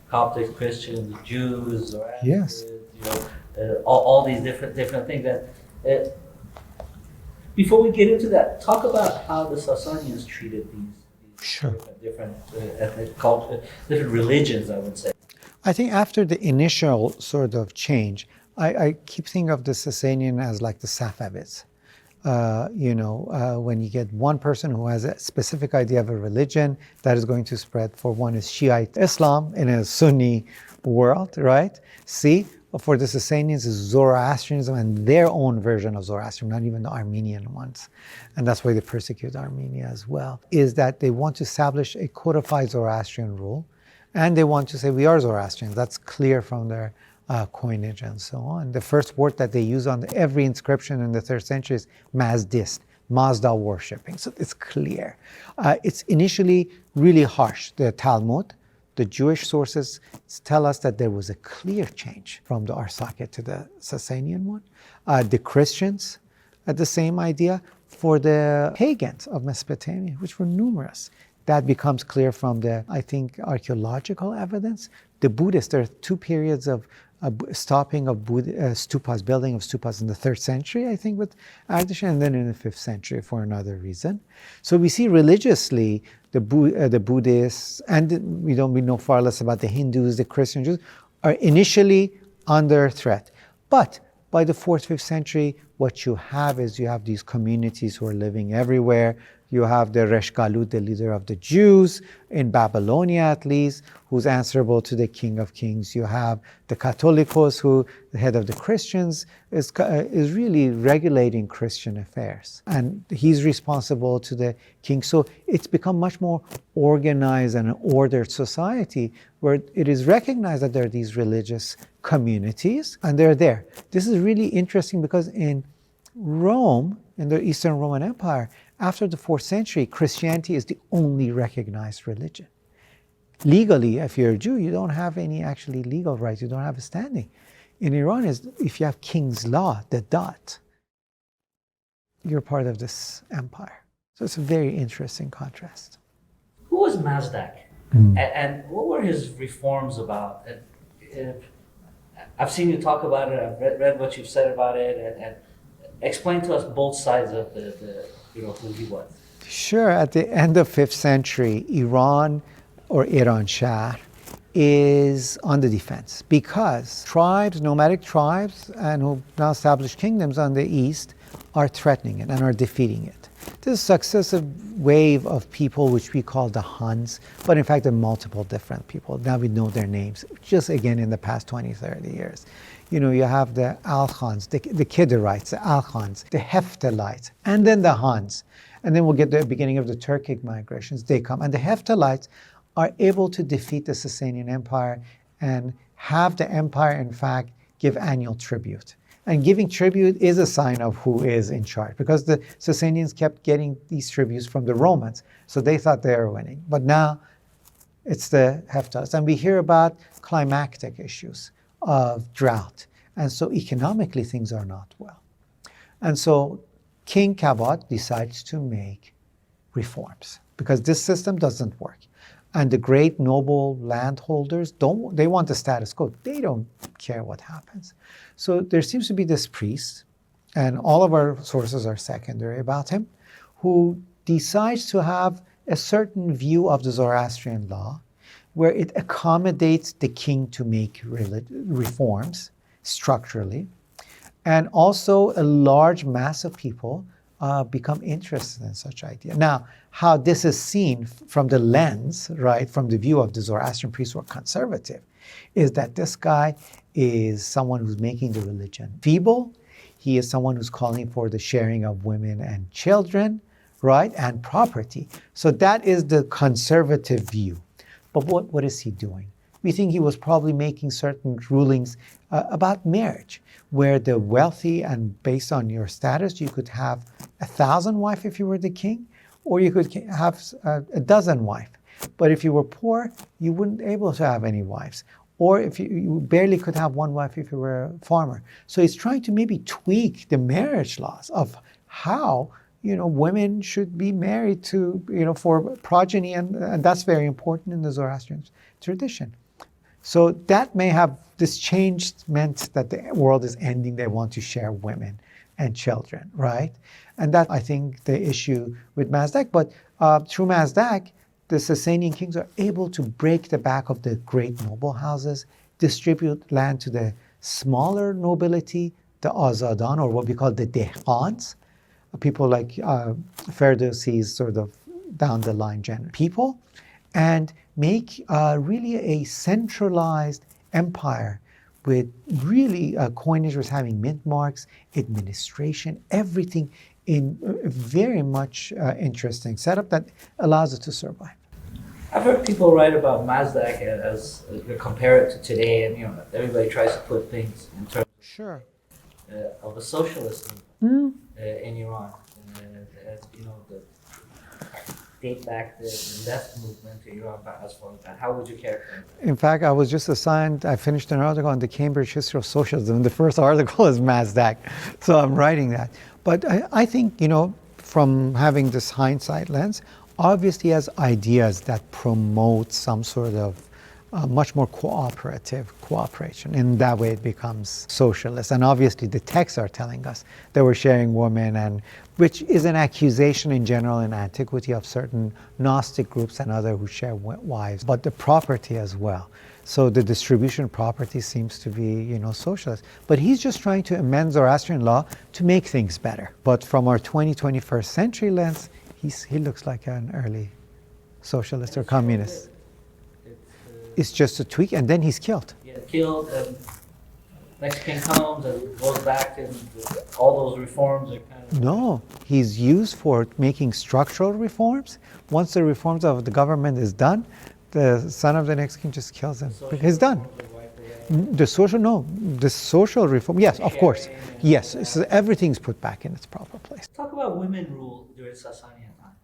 Coptic Christians, Jews, Zoroastrians, yes. All these different things. That before we get into that, talk about how the Sasanians treated these sure. different ethnic culture, different religions, I would say. I think after the initial sort of change, I keep thinking of the Sasanian as like the Safavids. When you get one person who has a specific idea of a religion that is going to spread. For one is Shia Islam in a Sunni world, right? For the Sasanians is Zoroastrianism and their own version of Zoroastrianism, not even the Armenian ones. And that's why they persecute Armenia as well, is that they want to establish a codified Zoroastrian rule. And they want to say, we are Zoroastrians. That's clear from their coinage and so on. The first word that they use on every inscription in the 3rd century is Mazdist, Mazda worshipping. So it's clear. It's initially really harsh. The Talmud, the Jewish sources tell us that there was a clear change from the Arsakid to the Sasanian one. The Christians had the same idea. For the pagans of Mesopotamia, which were numerous, that becomes clear from the, I think, archaeological evidence. The Buddhists, there are 2 periods of stopping of stupas, building of stupas in the 3rd century, I think, with Ardaşan, and then in the 5th century for another reason. So we see religiously the Buddhists, and we know far less about the Hindus, the Christian Jews, are initially under threat. But by the 4th, 5th century, what you have these communities who are living everywhere. You have the Resh Galut, the leader of the Jews, in Babylonia at least, who's answerable to the King of Kings. You have the Catholicos, who, the head of the Christians, is really regulating Christian affairs. And he's responsible to the king. So it's become much more organized and an ordered society where it is recognized that there are these religious communities, and they're there. This is really interesting because in Rome, in the Eastern Roman Empire, after the 4th century, Christianity is the only recognized religion. Legally, if you're a Jew, you don't have any actually legal rights. You don't have a standing. In Iran, if you have king's law, the dot, you're part of this empire. So it's a very interesting contrast. Who was Mazdak? And what were his reforms about? I've seen you talk about it. I've read what you've said about it, and explain to us both sides of who he was. Sure. At the end of 5th century, Iran, or Iran Shah, is on the defense because nomadic tribes, and who now established kingdoms on the east, are threatening it and are defeating it. This successive wave of people which we call the Huns, but in fact they're multiple different people. Now we know their names, just again in the past 20, 30 years. You know, you have the Al-Khans, the Kidarites, the Al-Khans, the Heftalites, and then the Huns. And then we'll get the beginning of the Turkic migrations. They come. And the Heftalites are able to defeat the Sasanian Empire and have the empire, in fact, give annual tribute. And giving tribute is a sign of who is in charge, because the Sasanians kept getting these tributes from the Romans. So they thought they were winning. But now it's the Heftalites. And we hear about climactic issues of drought. And so economically things are not well. And so King Kabad decides to make reforms because this system doesn't work. And the great noble landholders they want the status quo. They don't care what happens. So there seems to be this priest, and all of our sources are secondary about him, who decides to have a certain view of the Zoroastrian law where it accommodates the king to make reforms structurally. And also a large mass of people become interested in such idea. Now, how this is seen from the lens, right, from the view of the Zoroastrian priests who are conservative, is that this guy is someone who's making the religion feeble. He is someone who's calling for the sharing of women and children, right, and property. So that is the conservative view. But what is he doing? We think he was probably making certain rulings about marriage, where the wealthy and based on your status, you could have 1,000 wives if you were the king, or you could have a dozen wives. But if you were poor, you wouldn't be able to have any wives. Or if you barely could have one wife if you were a farmer. So he's trying to maybe tweak the marriage laws of how women should be married to, for progeny, and that's very important in the Zoroastrian tradition. So that may have, this change meant that the world is ending. They want to share women and children, right? And that, I think, the issue with Mazdak. But through Mazdak, the Sasanian kings are able to break the back of the great noble houses, distribute land to the smaller nobility, the Azadan, or what we call the Dehqans, people like Ferdowsi's sort of down the line people, and make really a centralized empire with really coinage was having mint marks, administration, everything in a very much interesting setup that allows it to survive. I've heard people write about Mazdak as compare it to today, and everybody tries to put things in terms Sure. Of a socialist in Iran. The date back the left movement in Iran as far as that. How would you characterize that? In fact, I was just assigned, I finished an article on the Cambridge History of Socialism. The first article is Mazdak, so I'm writing that. But I think, from having this hindsight lens, obviously has ideas that promote some sort of much more cooperation. In that way it becomes socialist. And obviously the texts are telling us that we're sharing women, and which is an accusation in general in antiquity of certain Gnostic groups and other who share wives, but the property as well. So the distribution of property seems to be, socialist. But he's just trying to amend Zoroastrian law to make things better. But from our 21st century lens, he looks like an early socialist or communist. It's just a tweak, and then he's killed. Yeah, killed, and next king comes and goes back, and all those reforms are kind of... No, he's used for making structural reforms. Once the reforms of the government is done, the son of the next king just kills him. Because he's done. The social reform, yes, of course. Yes, so everything's put back in its proper place. Talk about women rule during Sasanian times.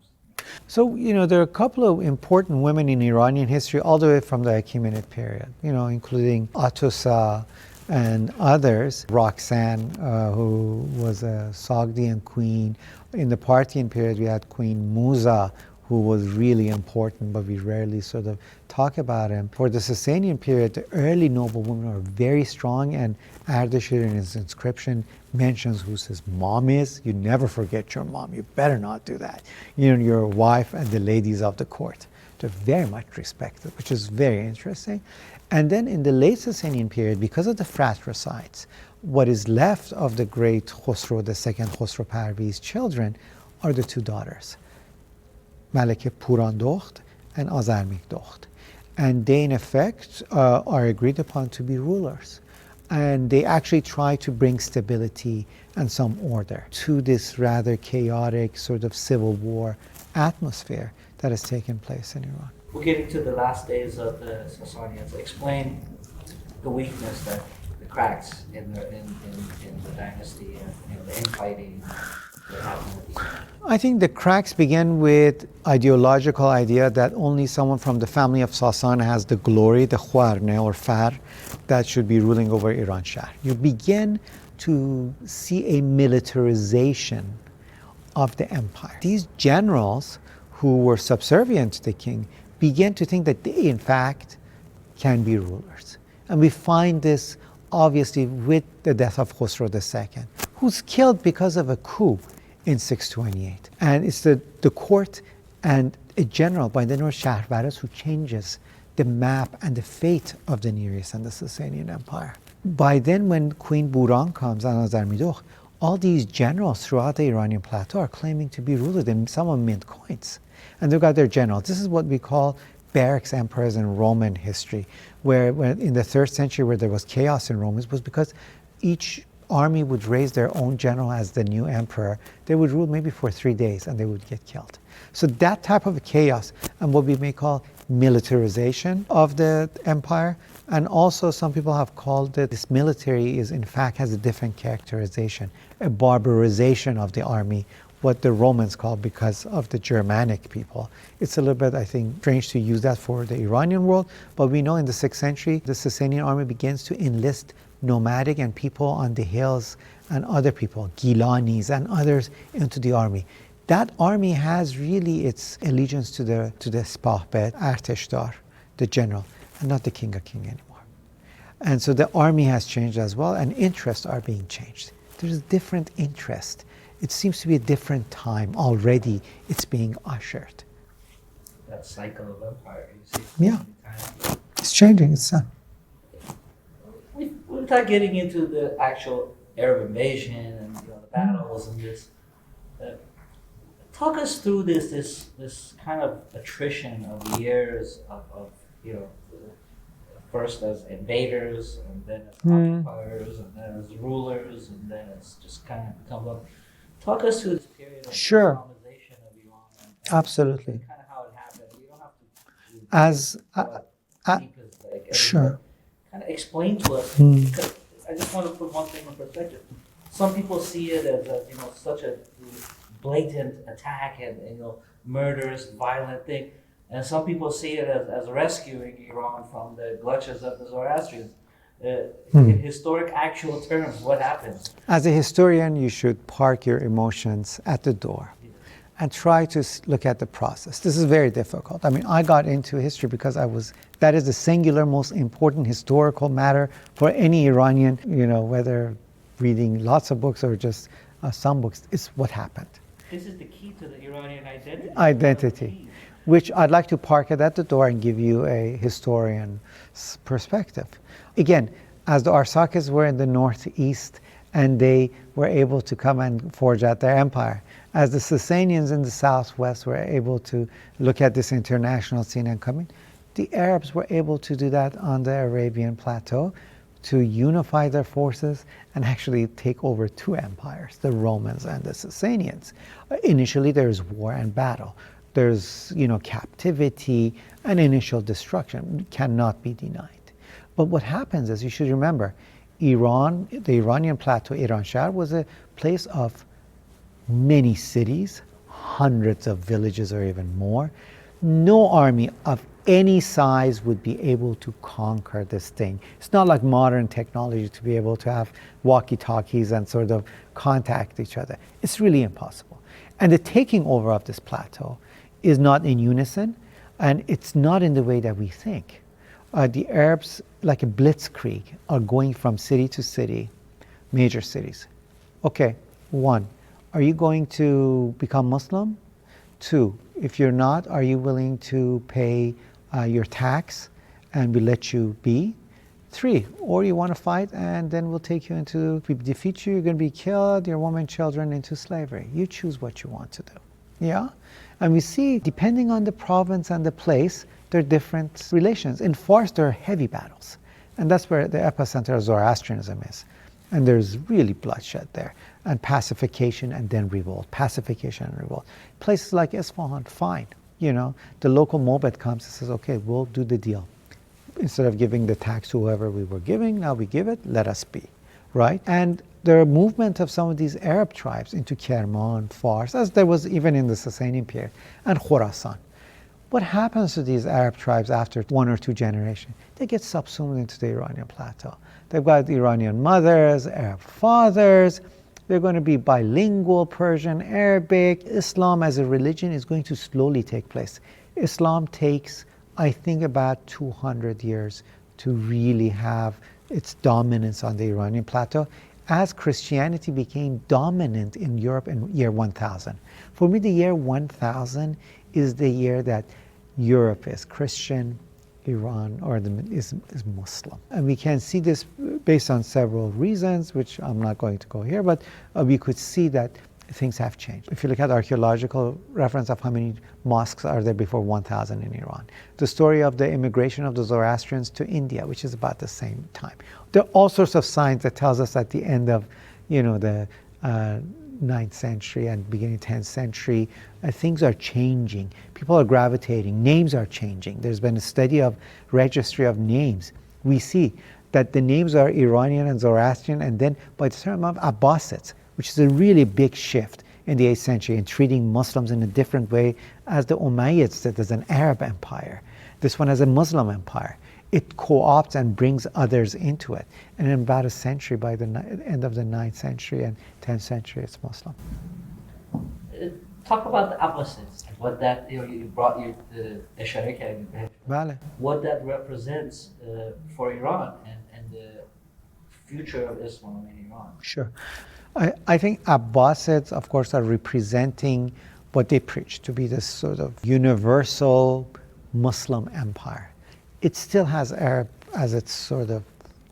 So, there are a couple of important women in Iranian history all the way from the Achaemenid period, including Atusa and others. Roxanne, who was a Sogdian queen. In the Parthian period, we had Queen Musa, who was really important, but we rarely sort of talk about him. For the Sasanian period, the early noble women are very strong, and Ardashir in his inscription mentions who his mom is. You never forget your mom. You better not do that. Your wife and the ladies of the court. They're very much respected, which is very interesting. And then in the late Sasanian period, because of the fratricides, what is left of the great Khosrow, the second Khosrow Parvi's children, are the two daughters, Malike Purandokht and Azarmikdokht. And they, in effect, are agreed upon to be rulers. And they actually try to bring stability and some order to this rather chaotic sort of civil war atmosphere that has taken place in Iran. We're getting to the last days of the Sassanians. Explain the weakness, that the cracks in the dynasty and the infighting that happened with Iran. I think the cracks begin with ideological idea that only someone from the family of Sassan has the glory, the Khwarne or Far, that should be ruling over Iran Shahr. You begin to see a militarization of the empire. These generals who were subservient to the king began to think that they, in fact, can be rulers. And we find this obviously with the death of Khosrow II, who's killed because of a coup in 628. And it's the court and a general by the name of Shahbaraz who changes the map and the fate of the Near East and the Sasanian Empire. By then, when Queen Buran comes and Azarmidokh, all these generals throughout the Iranian plateau are claiming to be rulers, and some of them mint coins. And they've got their generals. This is what we call barracks emperors in Roman history, where in the 3rd century where there was chaos in Rome, it was because each army would raise their own general as the new emperor. They would rule maybe for 3 days and they would get killed. So that type of chaos and what we may call militarization of the empire, and also some people have called it, this military is in fact has a different characterization, a barbarization of the army, what the Romans call because of the Germanic people. It's a little bit, I think, strange to use that for the Iranian world, but we know in the 6th century, the Sasanian army begins to enlist nomadic and people on the hills and other people, Gilanis and others, into the army. That army has really its allegiance to the Spahbet, Arteshdar, the general, and not the king anymore. And so the army has changed as well, and interests are being changed. There's different interest. It seems to be a different time already. It's being ushered. That cycle of empire, you see. Yeah, it's changing. It's Without getting into the actual Arab invasion and the battles and this, talk us through this kind of attrition of years of first as invaders and then as occupiers and then as rulers and then it's just kind of become up. Talk us through this period of Islamization of Iran. Absolutely. Kind of how it happened. You don't have to sure. Kind of explain to us, because I just want to put one thing in perspective. Some people see it as such a blatant attack and murderous, violent thing, and some people see it as rescuing Iran from the clutches of the Zoroastrians. In historic, actual terms, what happens? As a historian, you should park your emotions at the door and try to look at the process. This is very difficult. I mean, I got into history because that is the singular most important historical matter for any Iranian, whether reading lots of books or just some books, it's what happened. This is the key to the Iranian identity. Identity, which I'd like to park it at the door and give you a historian's perspective. Again, as the Arsakids were in the northeast and they were able to come and forge out their empire, as the Sasanians in the southwest were able to look at this international scene and come in, the Arabs were able to do that on the Arabian plateau, to unify their forces and actually take over 2 empires, the Romans and the Sasanians. Initially, there's war and battle. There's, captivity and initial destruction. Cannot be denied. But what happens is, you should remember, Iran, the Iranian plateau, Iran Shahr, was a place of many cities, hundreds of villages or even more. No army of any size would be able to conquer this thing. It's not like modern technology to be able to have walkie-talkies and sort of contact each other. It's really impossible. And the taking over of this plateau is not in unison, and it's not in the way that we think. The Arabs, like a blitzkrieg, are going from city to city, major cities. Okay, 1, are you going to become Muslim? 2, if you're not, are you willing to pay your tax and we let you be? 3, or you want to fight and then we'll take you into, if we defeat you, you're going to be killed, your women, children into slavery. You choose what you want to do. Yeah? And we see, depending on the province and the place, there are different relations. In Fars, there are heavy battles. And that's where the epicenter of Zoroastrianism is. And there's really bloodshed there. And pacification and then revolt. Pacification and revolt. Places like Isfahan, fine. You know, the local Mobed comes and says, okay, we'll do the deal. Instead of giving the tax to whoever we were giving, now we give it, let us be. Right? And there are movement of some of these Arab tribes into Kerman, Fars, as there was even in the Sasanian period, and Khorasan. What happens to these Arab tribes after 1 or 2 generations? They get subsumed into the Iranian plateau. They've got Iranian mothers, Arab fathers. They're going to be bilingual, Persian, Arabic. Islam as a religion is going to slowly take place. Islam takes, I think, about 200 years to really have its dominance on the Iranian plateau, as Christianity became dominant in Europe in year 1000. For me, the year 1000 is the year that Europe is Christian, Iran is Muslim. And we can see this based on several reasons, which I'm not going to go here, but we could see that things have changed. If you look at archaeological reference of how many mosques are there before 1000 in Iran, the story of the immigration of the Zoroastrians to India, which is about the same time. There are all sorts of signs that tells us at the end of, the 9th century and beginning 10th century, things are changing. People are gravitating. Names are changing. There's been a study of registry of names. We see that the names are Iranian and Zoroastrian, and then by the time of Abbasids, which is a really big shift in the 8th century in treating Muslims in a different way as the Umayyads did as an Arab empire. This one as a Muslim empire. It co-opts and brings others into it. And in about a century, by the end of the 9th century and 10th century, it's Muslim. Talk about the Abbasids, what that, you brought the Vale. what that represents for Iran and the future of Islam in Iran. Sure. I think Abbasids, of course, are representing what they preach to be this sort of universal Muslim empire. It still has Arab as its sort of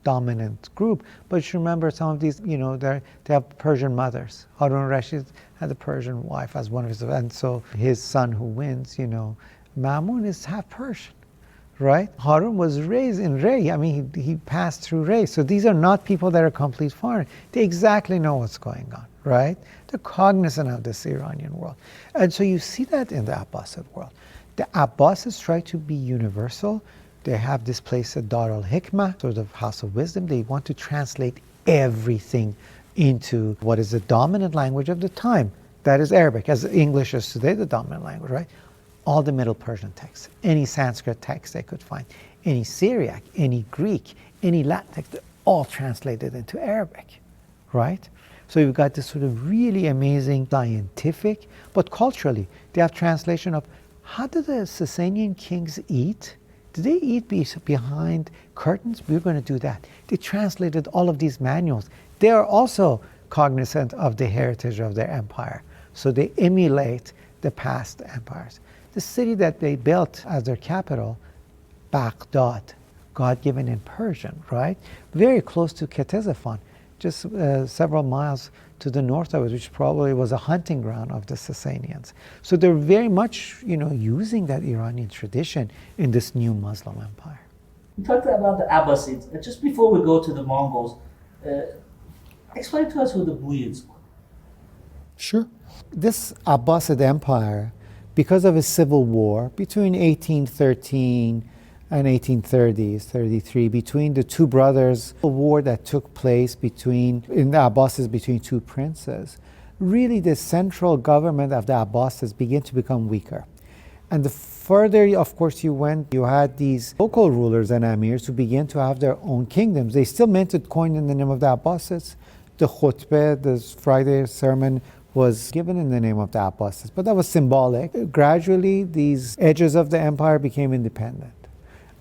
dominant group, but you remember some of these, they have Persian mothers. Harun al-Rashid had a Persian wife as one of his, and so his son who wins, Ma'mun is half Persian, right? Harun was raised in Ray. I mean, he passed through Ray. So these are not people that are complete foreign. They exactly know what's going on, right? They're cognizant of this Iranian world. And so you see that in the Abbasid world. The Abbasids try to be universal. They have this place at Dar al-Hikmah, sort of house of wisdom. They want to translate everything into what is the dominant language of the time. That is Arabic, as English is today the dominant language, right? All the Middle Persian texts, any Sanskrit text they could find, any Syriac, any Greek, any Latin text, they're all translated into Arabic, right? So you've got this sort of really amazing scientific, but culturally, they have translation of how did the Sasanian kings eat? Did they eat behind curtains? We're going to do that. They translated all of these manuals. They are also cognizant of the heritage of their empire. So they emulate the past empires. The city that they built as their capital, Baghdad, God-given in Persian, right? Very close to Ctesiphon, just several miles to the north of it, which probably was a hunting ground of the Sasanians. So they're very much, using that Iranian tradition in this new Muslim empire. You talked about the Abbasids. Just before we go to the Mongols, explain to us who the Buyids were. Sure. This Abbasid empire, because of a civil war between 1813 and 1830s, 33, between the two brothers, a war that took place in the Abbasids between two princes, really the central government of the Abbasids began to become weaker. And the further, of course, you went, you had these local rulers and emirs who began to have their own kingdoms. They still minted coin in the name of the Abbasids. The khutbah, the Friday sermon, was given in the name of the Abbasids, but that was symbolic. Gradually, these edges of the empire became independent.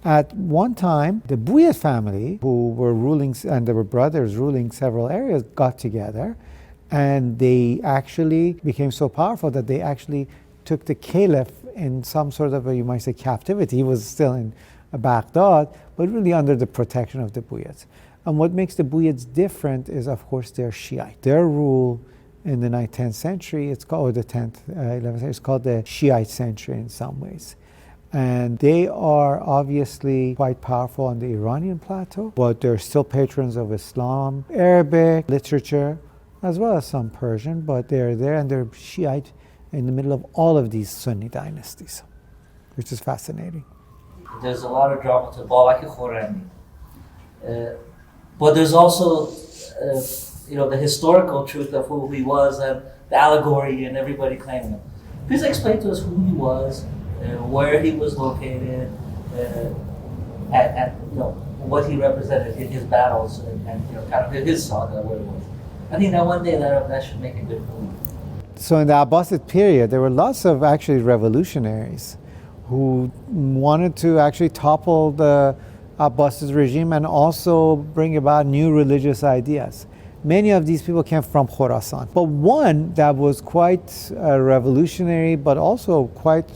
At one time, the Buyid family, who were ruling, and there were brothers ruling several areas, got together, and they actually became so powerful that they actually took the caliph in some sort of, you might say, captivity. He was still in Baghdad, but really under the protection of the Buyids. And what makes the Buyids different is, of course, their Shiite. Their rule in the 9th, 10th century, it's called, or the 10th, 11th century, it's called the Shiite century in some ways. And they are obviously quite powerful on the Iranian plateau, but they're still patrons of Islam, Arabic literature, as well as some Persian, but they're there and they're Shiite in the middle of all of these Sunni dynasties, which is fascinating. There's a lot of drama to Babak Khorrami. But there's also, the historical truth of who he was and the allegory and everybody claiming him. Please explain to us who he was, where he was located, and what he represented in his battles and kind of his saga, where it was. I think that one day that should make a good movie. So in the Abbasid period, there were lots of actually revolutionaries who wanted to actually topple the Abbasid regime and also bring about new religious ideas. Many of these people came from Khorasan. But one that was quite revolutionary but also quite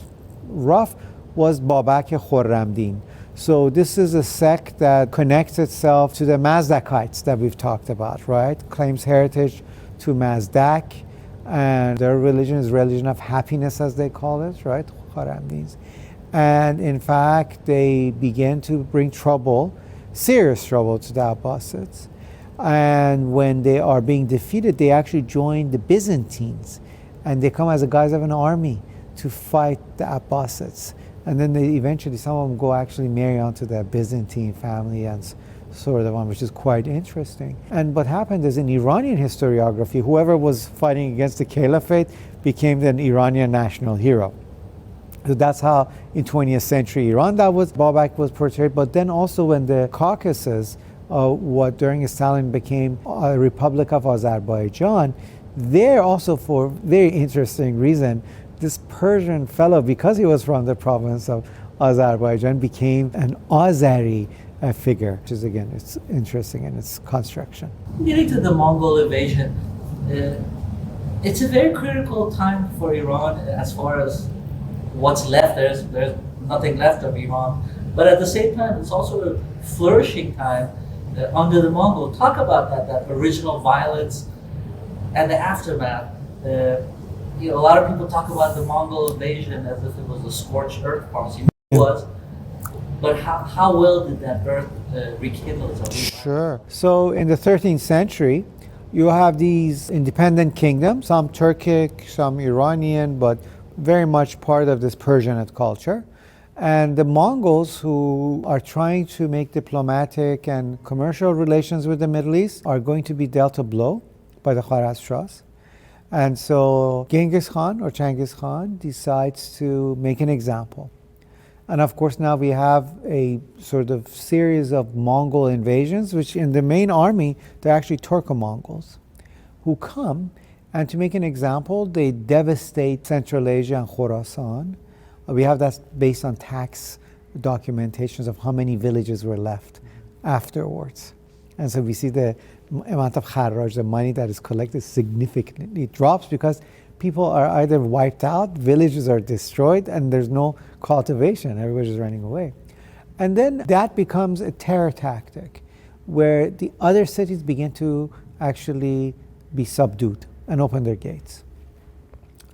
rough was Babak Khorramdin. So this is a sect that connects itself to the Mazdakites that we've talked about, right? Claims heritage to Mazdak, and their religion is religion of happiness, as they call it, right? Khorramdins. And in fact, they began to bring trouble, serious trouble, to the Abbasids. And when they are being defeated, they actually join the Byzantines, and they come as a guise of an army to fight the Abbasids. And then they eventually, some of them go actually marry onto the Byzantine family and sort of one, which is quite interesting. And what happened is in Iranian historiography, whoever was fighting against the caliphate became an Iranian national hero. So that's how in 20th century Iran, that was Babak was portrayed. But then also when the Caucasus, what during Stalin became a Republic of Azerbaijan, there also for very interesting reason, this Persian fellow, because he was from the province of Azerbaijan, became an Azeri figure, which is again, it's interesting in its construction. Getting to the Mongol invasion, it's a very critical time for Iran as far as what's left. There's nothing left of Iran, but at the same time, it's also a flourishing time under the Mongol. Talk about that original violence and the aftermath. A lot of people talk about the Mongol invasion as if it was a scorched earth policy. It was, but how well did that earth rekindle itself? Sure. So in the 13th century, you have these independent kingdoms, some Turkic, some Iranian, but very much part of this Persianate culture. And the Mongols, who are trying to make diplomatic and commercial relations with the Middle East, are going to be dealt a blow by the Khwarezmshahs. And so Genghis Khan or Genghis Khan decides to make an example. And of course now we have a sort of series of Mongol invasions, which in the main army, they're actually Turco-Mongols, who come, and to make an example, they devastate Central Asia and Khorasan. We have that based on tax documentations of how many villages were left afterwards. And so we see the amount of kharaj, the money that is collected, significantly drops because people are either wiped out, villages are destroyed, and there's no cultivation. Everybody's running away. And then that becomes a terror tactic where the other cities begin to actually be subdued and open their gates.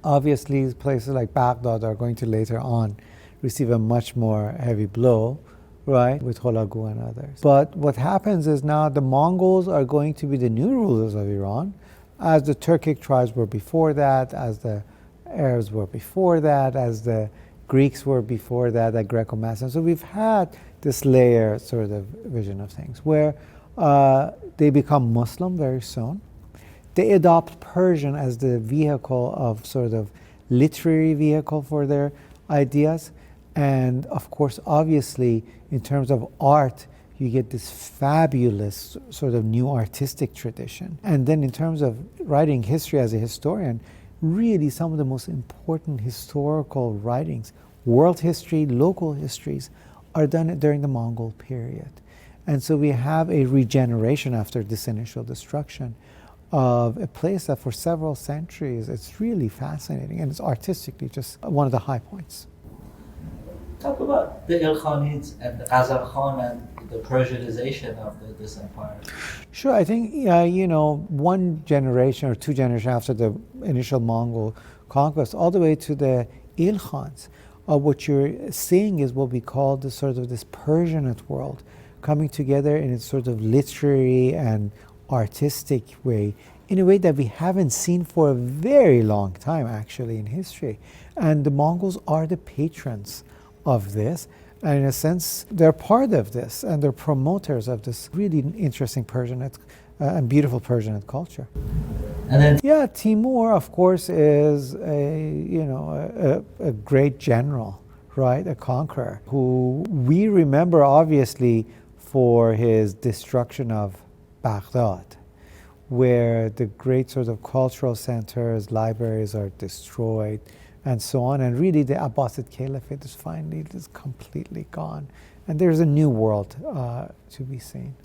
Obviously, places like Baghdad are going to later on receive a much more heavy blow, right, with Hulagu and others. But what happens is now the Mongols are going to be the new rulers of Iran, as the Turkic tribes were before that, as the Arabs were before that, as the Greeks were before that, the Greco-Macedonian. So we've had this layer sort of vision of things where they become Muslim very soon. They adopt Persian as the vehicle of sort of literary vehicle for their ideas. And of course, obviously, in terms of art, you get this fabulous sort of new artistic tradition. And then in terms of writing history as a historian, really some of the most important historical writings, world history, local histories, are done during the Mongol period. And so we have a regeneration after this initial destruction of a place that for several centuries, it's really fascinating, and it's artistically just one of the high points. Talk about the Ilkhanids and the Ghazan Khan and the Persianization of this empire. Sure, I think, one generation or two generations after the initial Mongol conquest, all the way to the Ilkhans, what you're seeing is what we call this Persianate world coming together in its sort of literary and artistic way, in a way that we haven't seen for a very long time, actually, in history. And the Mongols are the patrons of this. And in a sense, they're part of this, and they're promoters of this really interesting Persianate and beautiful Persianate culture. And then, yeah, Timur, of course, is a great general, right? A conqueror who we remember obviously for his destruction of Baghdad, where the great sort of cultural centers, libraries are destroyed, and so on. And really the Abbasid Caliphate is finally just completely gone. And there's a new world to be seen.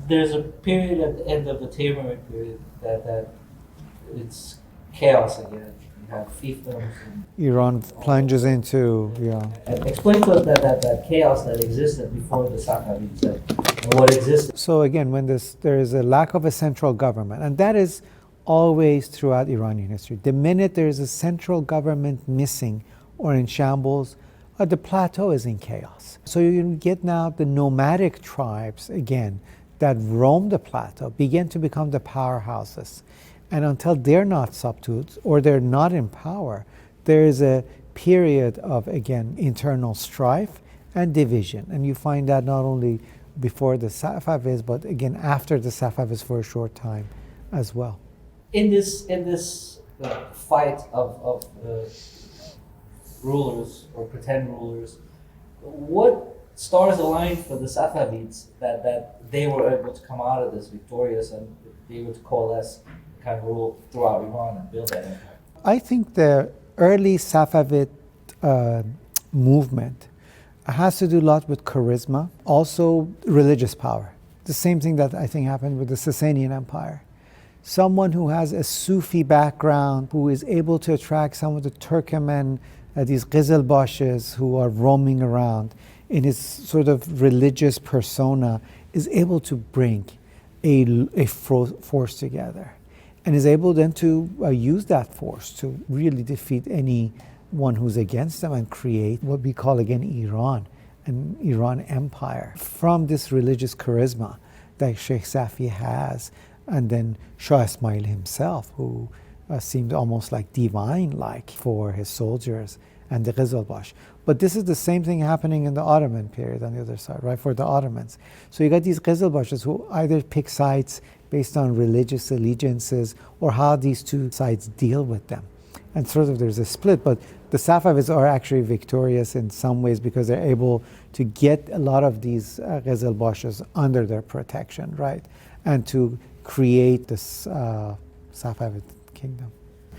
there's a period at the end of the Timurid period that it's chaos again. You have fiefdoms. Iran plunges into, And explain to us that chaos that existed before the Safavids and what existed. So again, when there is a lack of a central government, and that is always throughout Iranian history. The minute there is a central government missing or in shambles, the plateau is in chaos. So you get now the nomadic tribes, again, that roam the plateau, begin to become the powerhouses. And until they're not subdued or they're not in power, there is a period of, again, internal strife and division. And you find that not only before the Safavids, but again after the Safavids for a short time as well. In this fight of rulers or pretend rulers, what stars aligned for the Safavids that they were able to come out of this victorious and be able to coalesce, kind of rule throughout Iran and build that empire? I think the early Safavid movement has to do a lot with charisma, also religious power. The same thing that I think happened with the Sasanian Empire. Someone who has a Sufi background, who is able to attract some of the Turkmen, these Qizilbashes who are roaming around in his sort of religious persona, is able to bring a force together and is able then to use that force to really defeat anyone who's against them and create what we call again Iran, an Iran empire from this religious charisma that Sheikh Safi has. And then Shah Ismail himself, who seemed almost like divine-like for his soldiers, and the Qizilbash. But this is the same thing happening in the Ottoman period on the other side, right, for the Ottomans. So you got these Qizilbashes who either pick sides based on religious allegiances or how these two sides deal with them. And sort of there's a split, but the Safavids are actually victorious in some ways because they're able to get a lot of these Qizilbashes under their protection, right, and to create this Safavid kingdom.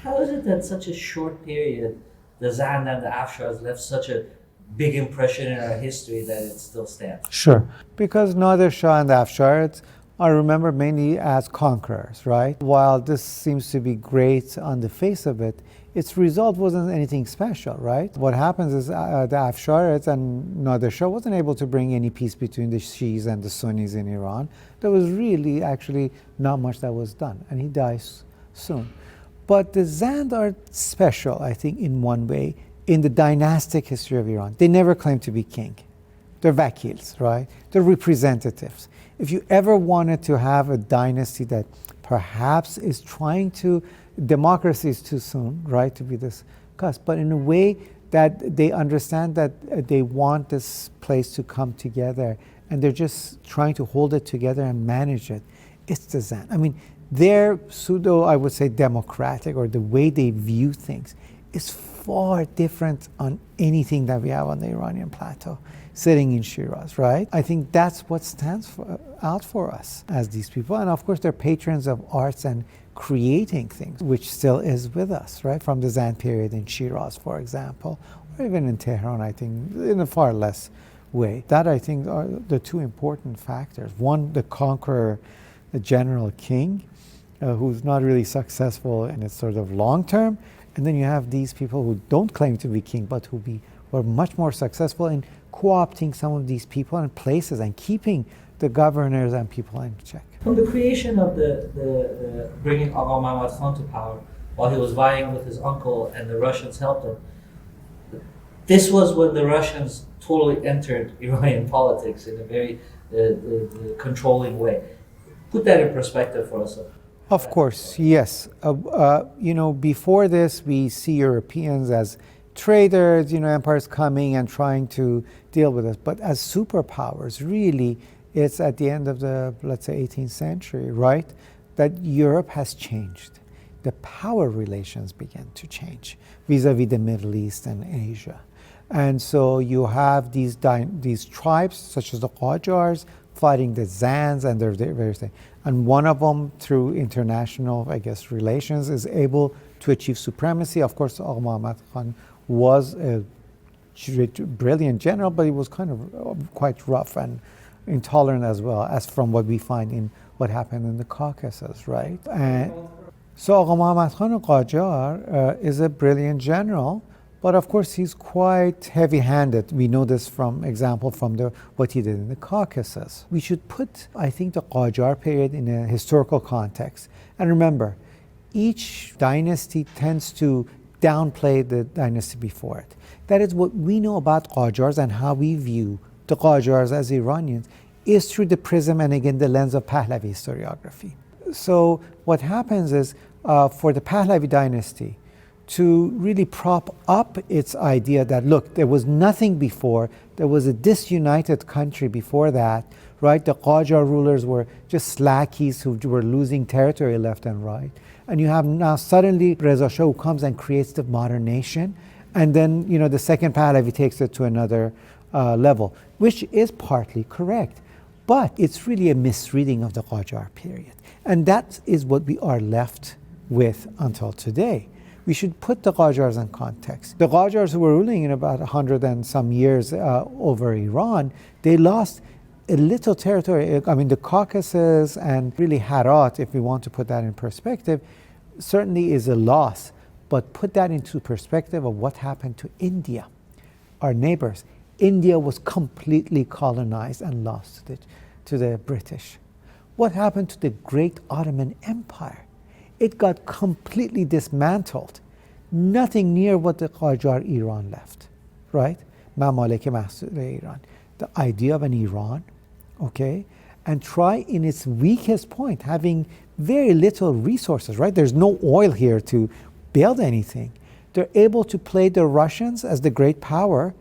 How is it that such a short period, the Zand and the Afshars left such a big impression in our history that it still stands? Sure. Because Nadir Shah and the Afsharids are remembered mainly as conquerors, right? While this seems to be great on the face of it, its result wasn't anything special, right? What happens is the Afsharids and Nadir Shah wasn't able to bring any peace between the Shias and the Sunnis in Iran. There was really actually not much that was done, and he dies soon. But the Zand are special, I think, in one way, in the dynastic history of Iran. They never claimed to be king. They're vakils, right? They're representatives. If you ever wanted to have a dynasty that perhaps is trying to, democracy is too soon, right, to be this cusp, but in a way that they understand that they want this place to come together and they're just trying to hold it together and manage it, it's the Zand. I mean, their pseudo, I would say, democratic, or the way they view things is far different on anything that we have on the Iranian plateau, sitting in Shiraz, right? I think that's what stands out for us as these people. And of course, they're patrons of arts and creating things, which still is with us, right? From the Zand period in Shiraz, for example, or even in Tehran, I think, in a far less way. That, I think, are the two important factors. One, the conqueror, the general king, who's not really successful in its sort of long term. And then you have these people who don't claim to be king, but who be were much more successful in co-opting some of these people and places and keeping the governors and people in check. From the creation of the bringing Agha Muhammad Khan to power, while he was vying with his uncle and the Russians helped him, this was when the Russians totally entered Iranian politics in a very controlling way. Put that in perspective for us. Of course, yes. Before this, we see Europeans as traders, empires coming and trying to deal with us. But as superpowers, really, it's at the end of the, let's say, 18th century, right, that Europe has changed. The power relations began to change vis-a-vis the Middle East and Asia. And so you have these tribes, such as the Qajars, fighting the Zans and their various things. And one of them, through international, relations, is able to achieve supremacy. Of course, Agha Muhammad Khan was a brilliant general, but he was kind of quite rough and intolerant as well, as from what we find in what happened in the Caucasus, right? And so Agha Muhammad Khan Qajar is a brilliant general, but of course he's quite heavy-handed. We know this from example from what he did in the Caucasus. We should put, I think, the Qajar period in a historical context. And remember, each dynasty tends to downplay the dynasty before it. That is what we know about Qajars and how we view the Qajars as Iranians is through the prism and again the lens of Pahlavi historiography. So what happens is for the Pahlavi dynasty to really prop up its idea that, look, there was nothing before, there was a disunited country before that, right? The Qajar rulers were just lackeys who were losing territory left and right. And you have now suddenly Reza Shah who comes and creates the modern nation. And then, the second Pahlavi takes it to another level, which is partly correct. But it's really a misreading of the Qajar period. And that is what we are left with until today. We should put the Qajars in context. The Qajars who were ruling in about 100 and some years over Iran, they lost a little territory. The Caucasus and really Herat, if we want to put that in perspective, certainly is a loss. But put that into perspective of what happened to India, our neighbors. India was completely colonized and lost to the British. What happened to the great Ottoman Empire? It got completely dismantled. Nothing near what the Qajar Iran left, right? Mamalik Mahsud Iran. The idea of an Iran, okay? And try in its weakest point, having very little resources, right? There's no oil here to build anything. They're able to play the Russians as the great power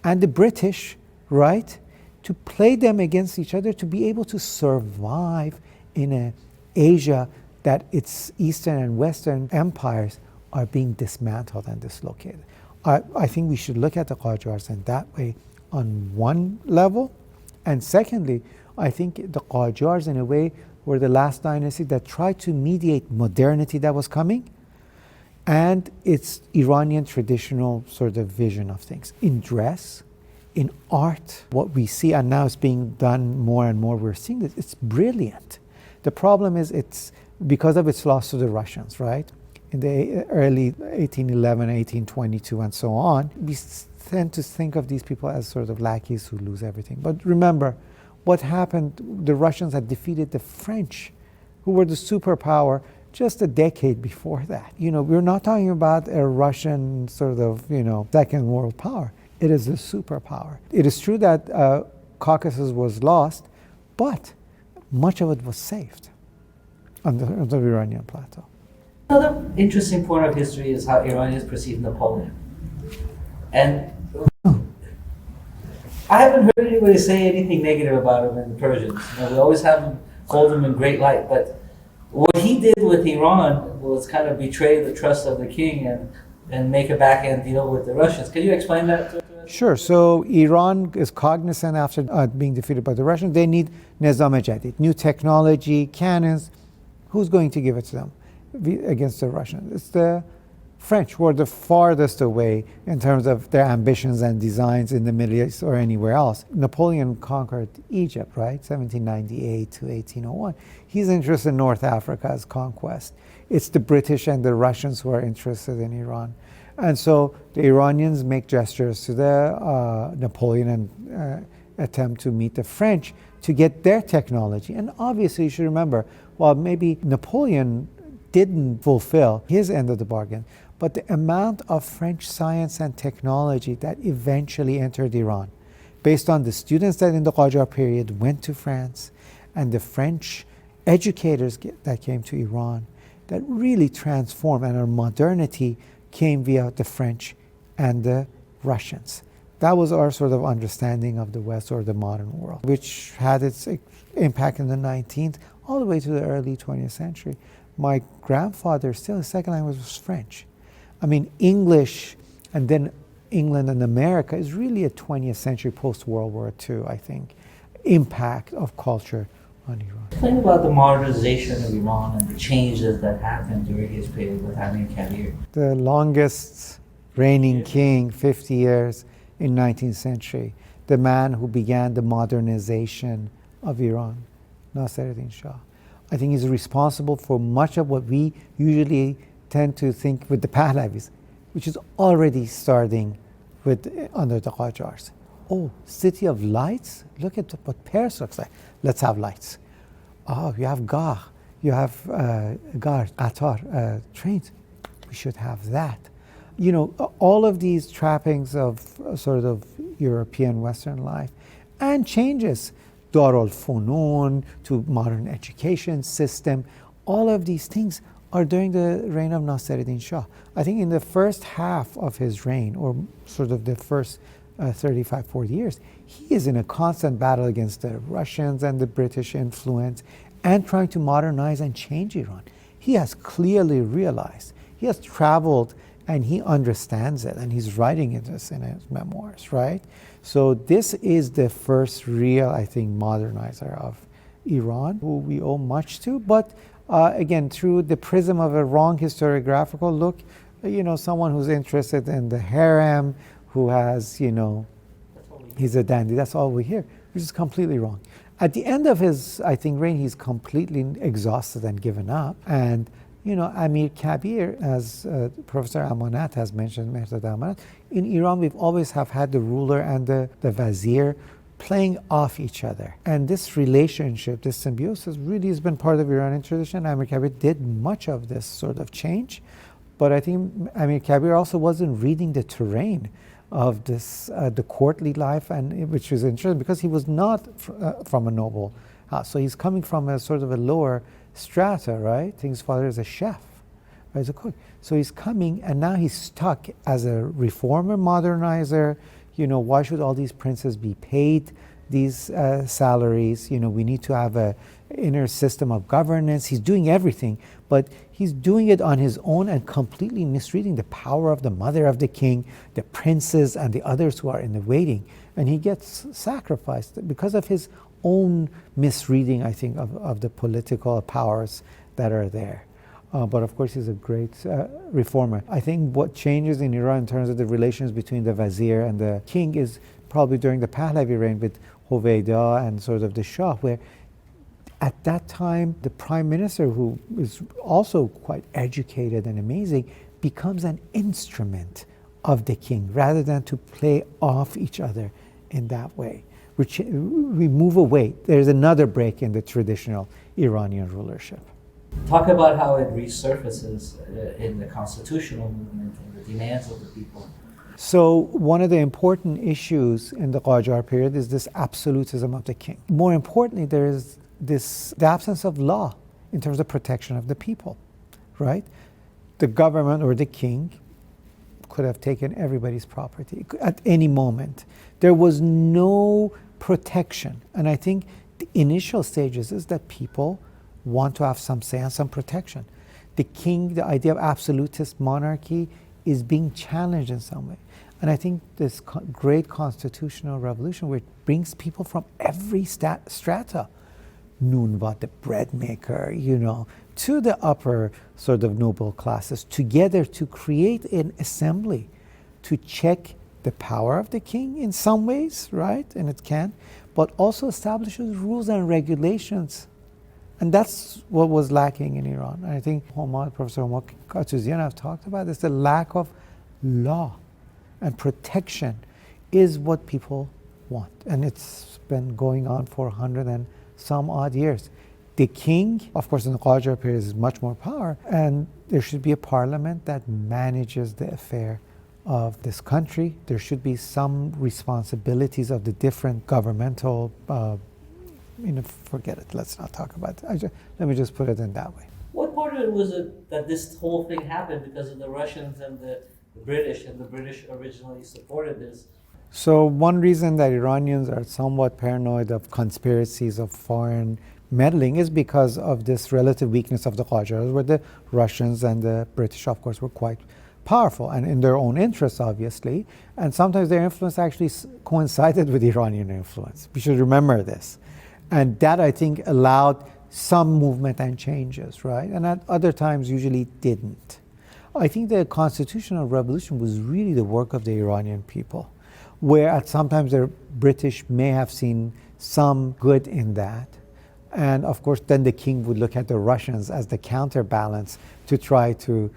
and the British, right? To play them against each other, to be able to survive in Asia that its Eastern and Western empires are being dismantled and dislocated. I think we should look at the Qajars in that way on one level. And secondly, I think the Qajars in a way were the last dynasty that tried to mediate modernity that was coming and its Iranian traditional sort of vision of things. In dress, in art, what we see, and now it's being done more and more, we're seeing this, it's brilliant. The problem is it's because of its loss to the Russians, right? In the early 1811, 1822, and so on, we tend to think of these people as sort of lackeys who lose everything. But remember, what happened, the Russians had defeated the French, who were the superpower, just a decade before that. We're not talking about a Russian sort of, second world power. It is a superpower. It is true that Caucasus was lost, but much of it was saved on the Iranian plateau. Another interesting point of history is how Iranians perceive Napoleon. And I haven't heard anybody say anything negative about him in the Persians. We always hold him in great light, but what he did with Iran was kind of betray the trust of the king and make a back-end deal with the Russians. Can you explain that to us? Sure. So Iran is cognizant after being defeated by the Russians, they need Nizam Jadid, new technology, cannons. Who's going to give it to them against the Russians? It's the French, who are the farthest away in terms of their ambitions and designs in the Middle East or anywhere else. Napoleon conquered Egypt, right? 1798 to 1801. He's interested in North Africa as conquest. It's the British and the Russians who are interested in Iran. And so the Iranians make gestures to the Napoleon and attempt to meet the French to get their technology. And obviously you should remember, while maybe Napoleon didn't fulfill his end of the bargain, but the amount of French science and technology that eventually entered Iran, based on the students that in the Qajar period went to France and the French educators that came to Iran, that really transformed, and our modernity came via the French and the Russians. That was our sort of understanding of the West or the modern world, which had its impact in the 19th all the way to the early 20th century. My grandfather, still his second language was French. I mean, English and then England and America is really a 20th century post-World War II, I think, impact of culture on Iran. Think about the modernization of Iran and the changes that happened during his period with Amir Kabir. The longest reigning king, 50 years in 19th century, the man who began the modernization of Iran, Nasiruddin Shah. I think he's responsible for much of what we usually tend to think with the Pahlavis, which is already starting with under the Qajars. Oh, city of lights? Look at what Paris looks like. Let's have lights. Oh, you have Gare, you have Qatar, trains. We should have that. You know, all of these trappings of sort of European Western life and changes, Darul Funun to modern education system, all of these things are during the reign of Nasiruddin Shah. I think in the first half of his reign, or sort of the first 35, 40 years, he is in a constant battle against the Russians and the British influence and trying to modernize and change Iran. He has clearly realized, he has traveled and he understands it, and he's writing it in his memoirs, right? So this is the first real, I think, modernizer of Iran, who we owe much to, but again, through the prism of a wrong historiographical look, you know, someone who's interested in the harem, who has, you know, he's a dandy, that's all we hear, which is completely wrong. At the end of his, I think, reign, he's completely exhausted and given up. And, you know, Amir Kabir, as Professor Amanat has mentioned, in Iran, we've always have had the ruler and the vizier playing off each other. And this relationship, this symbiosis, really has been part of Iranian tradition. Amir Kabir did much of this sort of change. But I think Amir Kabir also wasn't reading the terrain of this, the courtly life, and which was interesting because he was not from a noble house. So he's coming from a sort of a lower strata, right? I think his father is a chef, right, as a cook. So he's coming, and now he's stuck as a reformer, modernizer. You know, why should all these princes be paid these salaries? You know, we need to have a inner system of governance. He's doing everything, but he's doing it on his own and completely misreading the power of the mother of the king, the princes, and the others who are in the waiting. And he gets sacrificed because of his own misreading, I think, of the political powers that are there. But of course, he's a great reformer. I think what changes in Iran in terms of the relations between the vizier and the king is probably during the Pahlavi reign with Hoveyda and sort of the Shah, where at that time, the prime minister, who is also quite educated and amazing, becomes an instrument of the king rather than to play off each other in that way. We move away. There's another break in the traditional Iranian rulership. Talk about how it resurfaces in the constitutional movement and the demands of the people. So one of the important issues in the Qajar period is this absolutism of the king. More importantly, there is the absence of law in terms of protection of the people, right? The government or the king could have taken everybody's property at any moment. There was no protection. And I think the initial stages is that people want to have some say and some protection. The king, the idea of absolutist monarchy is being challenged in some way. And I think this great constitutional revolution, where it brings people from every strata, Nunvat, the bread maker, you know, to the upper sort of noble classes, together to create an assembly to check the power of the king in some ways, right? And it can, but also establishes rules and regulations. And that's what was lacking in Iran. And I think Professor Omar Katuzian have talked about this, the lack of law and protection is what people want. And it's been going on for 100 and some odd years. The king, of course, in the Qajar period is much more power, and there should be a parliament that manages the affair of this country. There should be some responsibilities of the different governmental, forget it, let's not talk about it. Let me just put it in that way. What part of it was it that this whole thing happened because of the Russians and the British, and the British originally supported this? So one reason that Iranians are somewhat paranoid of conspiracies of foreign meddling is because of this relative weakness of the Qajars, where the Russians and the British, of course, were quite powerful and in their own interests, obviously. And sometimes their influence actually coincided with Iranian influence. We should remember this. And that, I think, allowed some movement and changes, right? And at other times usually didn't. I think the constitutional revolution was really the work of the Iranian people, where at sometimes the British may have seen some good in that. And of course, then the king would look at the Russians as the counterbalance to try to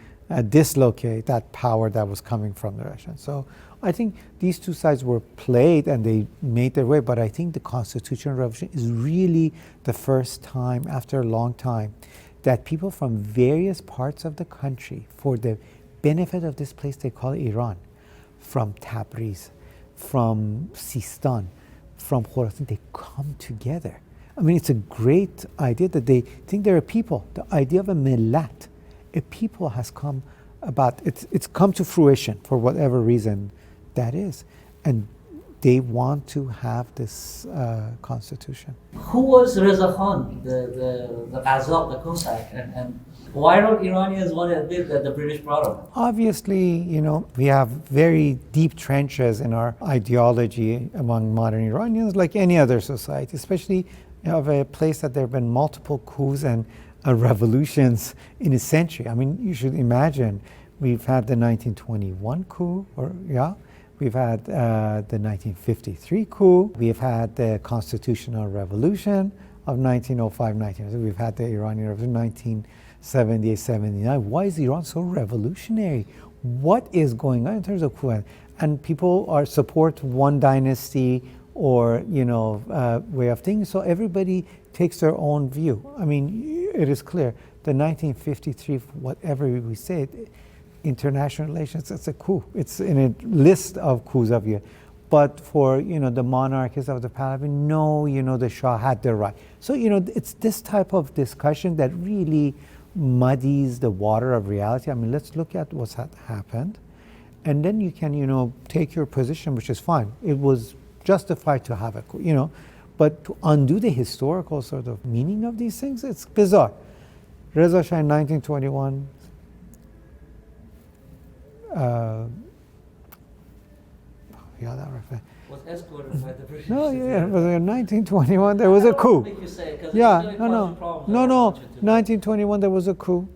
dislocate that power that was coming from the Russians. So I think these two sides were played and they made their way, but I think the constitutional revolution is really the first time after a long time that people from various parts of the country, for the benefit of this place they call Iran, from Tabriz, from Sistan, from Khorasan, they come together. I mean, it's a great idea that they think they're a people. The idea of a millat, a people has come about, it's come to fruition for whatever reason that is. And they want to have this constitution. Who was Reza Khan, the Ghazal, the Cossack, and why don't Iranians want to admit that the British brought him? Obviously, we have very deep trenches in our ideology among modern Iranians, like any other society, especially of a place that there have been multiple coups and revolutions in a century. I mean, you should imagine, we've had the 1921 coup, we've had the 1953 coup, we've had the constitutional revolution of 1905, 1906, we've had the Iranian revolution 1978, 79. Why is Iran so revolutionary? What is going on in terms of coup? And people support one dynasty or way of thinking. So everybody takes their own view. I mean, it is clear. The 1953, whatever we say, international relations, it's a coup. It's in a list of coups of year. But for the monarchies of the Pahlavi, no, the Shah had the right. So it's this type of discussion that really muddies the water of reality. I mean, let's look at what's happened, and then you can take your position, which is fine. It was justified to have a coup, but to undo the historical sort of meaning of these things, it's bizarre. Reza Shah in 1921, was escorted by the British. No, yeah, but in 1921 there was a coup. Yeah, no. 1921 there was a coup.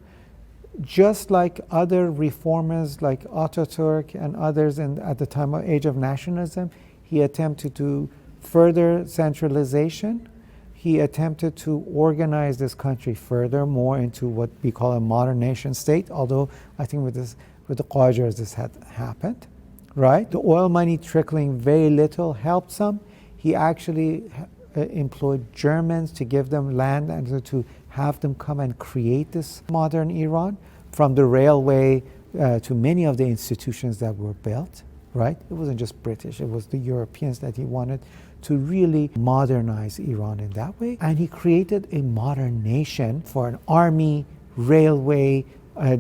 Just like other reformers like Ataturk and others at the time of Age of Nationalism, he attempted to further centralization. He attempted to organize this country further, more into what we call a modern nation state, although I think with the Qajars this had happened, right? The oil money trickling very little helped some. He actually employed Germans to give them land and to have them come and create this modern Iran, from the railway to many of the institutions that were built, right? It wasn't just British, it was the Europeans that he wanted to really modernize Iran in that way. And he created a modern nation for an army, railway,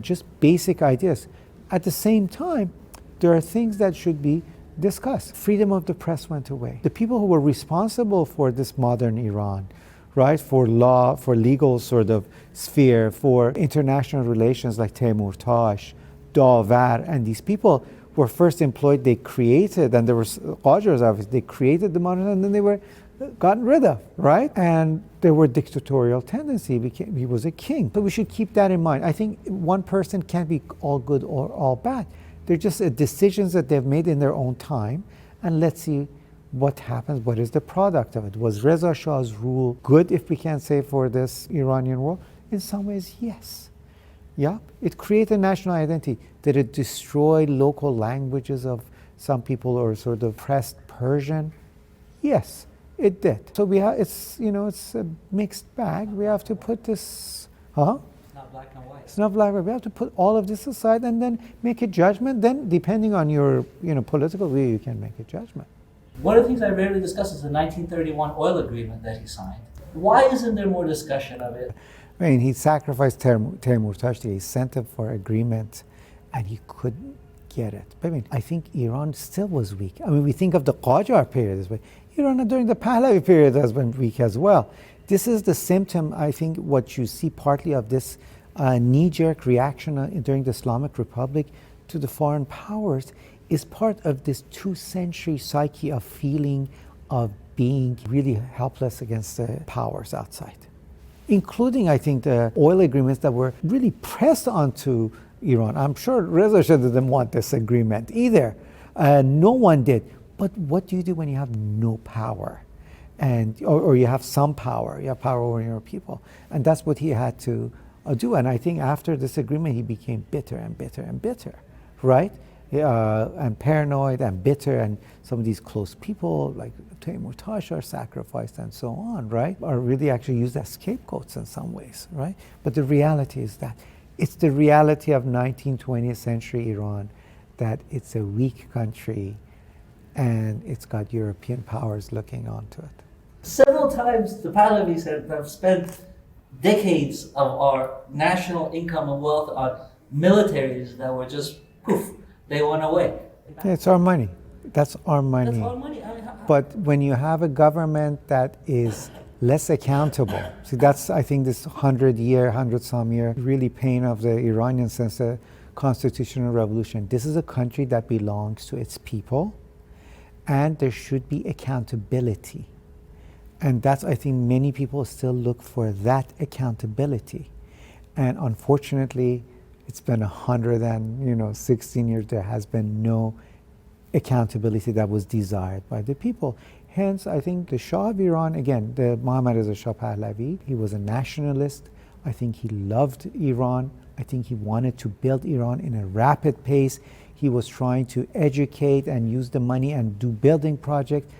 just basic ideas. At the same time, there are things that should be discussed. Freedom of the press went away. The people who were responsible for this modern Iran, right, for law, for legal sort of sphere, for international relations like Temurtash, Davar, and these people were first employed, they created, and there were Qajars obviously, they created the modern, and then they were gotten rid of, right? And there were dictatorial tendency, he was a king. But we should keep that in mind. I think one person can't be all good or all bad. They're just decisions that they've made in their own time, and let's see what happens, what is the product of it. Was Reza Shah's rule good, if we can say, for this Iranian world? In some ways, yes. Yeah, it created national identity. Did it destroy local languages of some people or sort of oppressed Persian? Yes, it did. So it's it's a mixed bag. We have to put this, It's not black and white. It's not black and white. We have to put all of this aside and then make a judgment. Then, depending on your political view, you can make a judgment. One of the things I rarely discuss is the 1931 oil agreement that he signed. Why isn't there more discussion of it? I mean, he sacrificed Touraj. He sent him for agreement, and he couldn't get it. But I mean, I think Iran still was weak. I mean, we think of the Qajar period this way. Iran during the Pahlavi period has been weak as well. This is the symptom, I think, what you see partly of this knee-jerk reaction during the Islamic Republic to the foreign powers is part of this 2-century psyche of feeling of being really helpless against the powers outside, including, I think, the oil agreements that were really pressed onto Iran. I'm sure Reza Shah didn't want this agreement either. No one did. But what do you do when you have no power? Or you have some power, you have power over your people. And that's what he had to do. And I think after this agreement, he became bitter and bitter and bitter, right? And paranoid and bitter, and some of these close people like Touraj are sacrificed and so on, right? Are really actually used as scapegoats in some ways, right? But the reality is that it's the reality of 19th, 20th century Iran that it's a weak country and it's got European powers looking onto it. Several times the Pahlavis have spent decades of our national income and wealth on militaries that were just poof, they went away. Yeah, it's our money. That's our money. That's our money. I mean, but when you have a government that is less accountable, see, that's, I think, this 100-some year really pain of the Iranians since the constitutional revolution. This is a country that belongs to its people, and there should be accountability. And that's, I think, many people still look for that accountability. And unfortunately, it's been 116 years, there has been no accountability that was desired by the people. Hence, I think the Shah of Iran, again, the Mohammad Reza Shah Pahlavi, he was a nationalist. I think he loved Iran. I think he wanted to build Iran in a rapid pace. He was trying to educate and use the money and do building projects.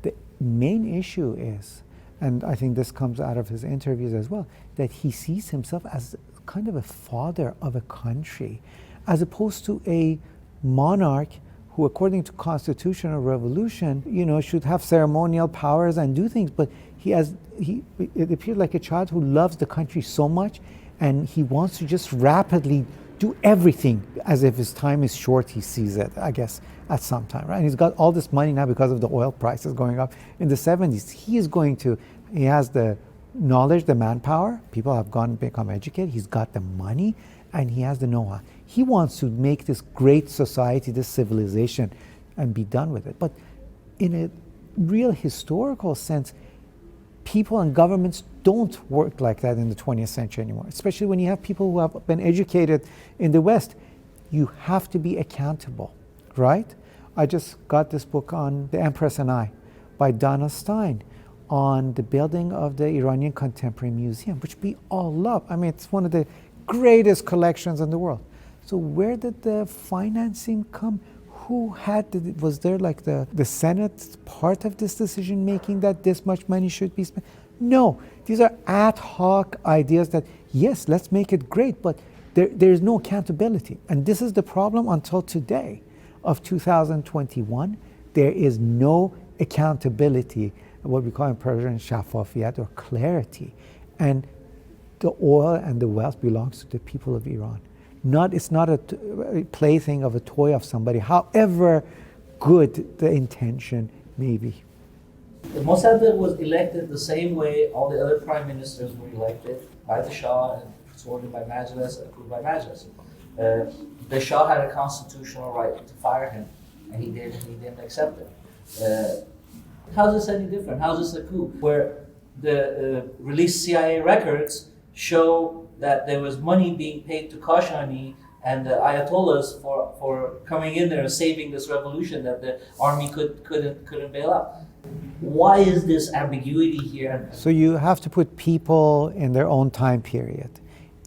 The main issue is, and I think this comes out of his interviews as well, that he sees himself as kind of a father of a country, as opposed to a monarch who, according to constitutional revolution, should have ceremonial powers and do things. But it appeared like a child who loves the country so much, and he wants to just rapidly do everything as if his time is short. He sees it, I guess, at some time, right? And he's got all this money now because of the oil prices going up in the 70s. He has the knowledge, the manpower. People have become educated. He's got the money, and he has the know-how. He wants to make this great society, this civilization, and be done with it. But in a real historical sense, people and governments don't work like that in the 20th century anymore, especially when you have people who have been educated in the West. You have to be accountable, right? I just got this book on The Empress and I by Donna Stein on the building of the Iranian Contemporary Museum, which we all love. I mean, it's one of the greatest collections in the world. So where did the financing come? Was there like the Senate part of this decision making that this much money should be spent? No, these are ad hoc ideas that, yes, let's make it great, but there is no accountability. And this is the problem until today of 2021. There is no accountability, what we call in Persian shafafiyat, or clarity. And the oil and the wealth belongs to the people of Iran. It's not a plaything of a toy of somebody, however good the intention may be. Mosaddegh was elected the same way all the other prime ministers were elected, by the Shah and sworn in by Majlis, approved by Majlis. The Shah had a constitutional right to fire him, and he didn't accept it. How's this any different? How's this a coup? Where the released CIA records show that there was money being paid to Kashani and the Ayatollahs for coming in there and saving this revolution that the army couldn't bail out. Why is this ambiguity here? So you have to put people in their own time period.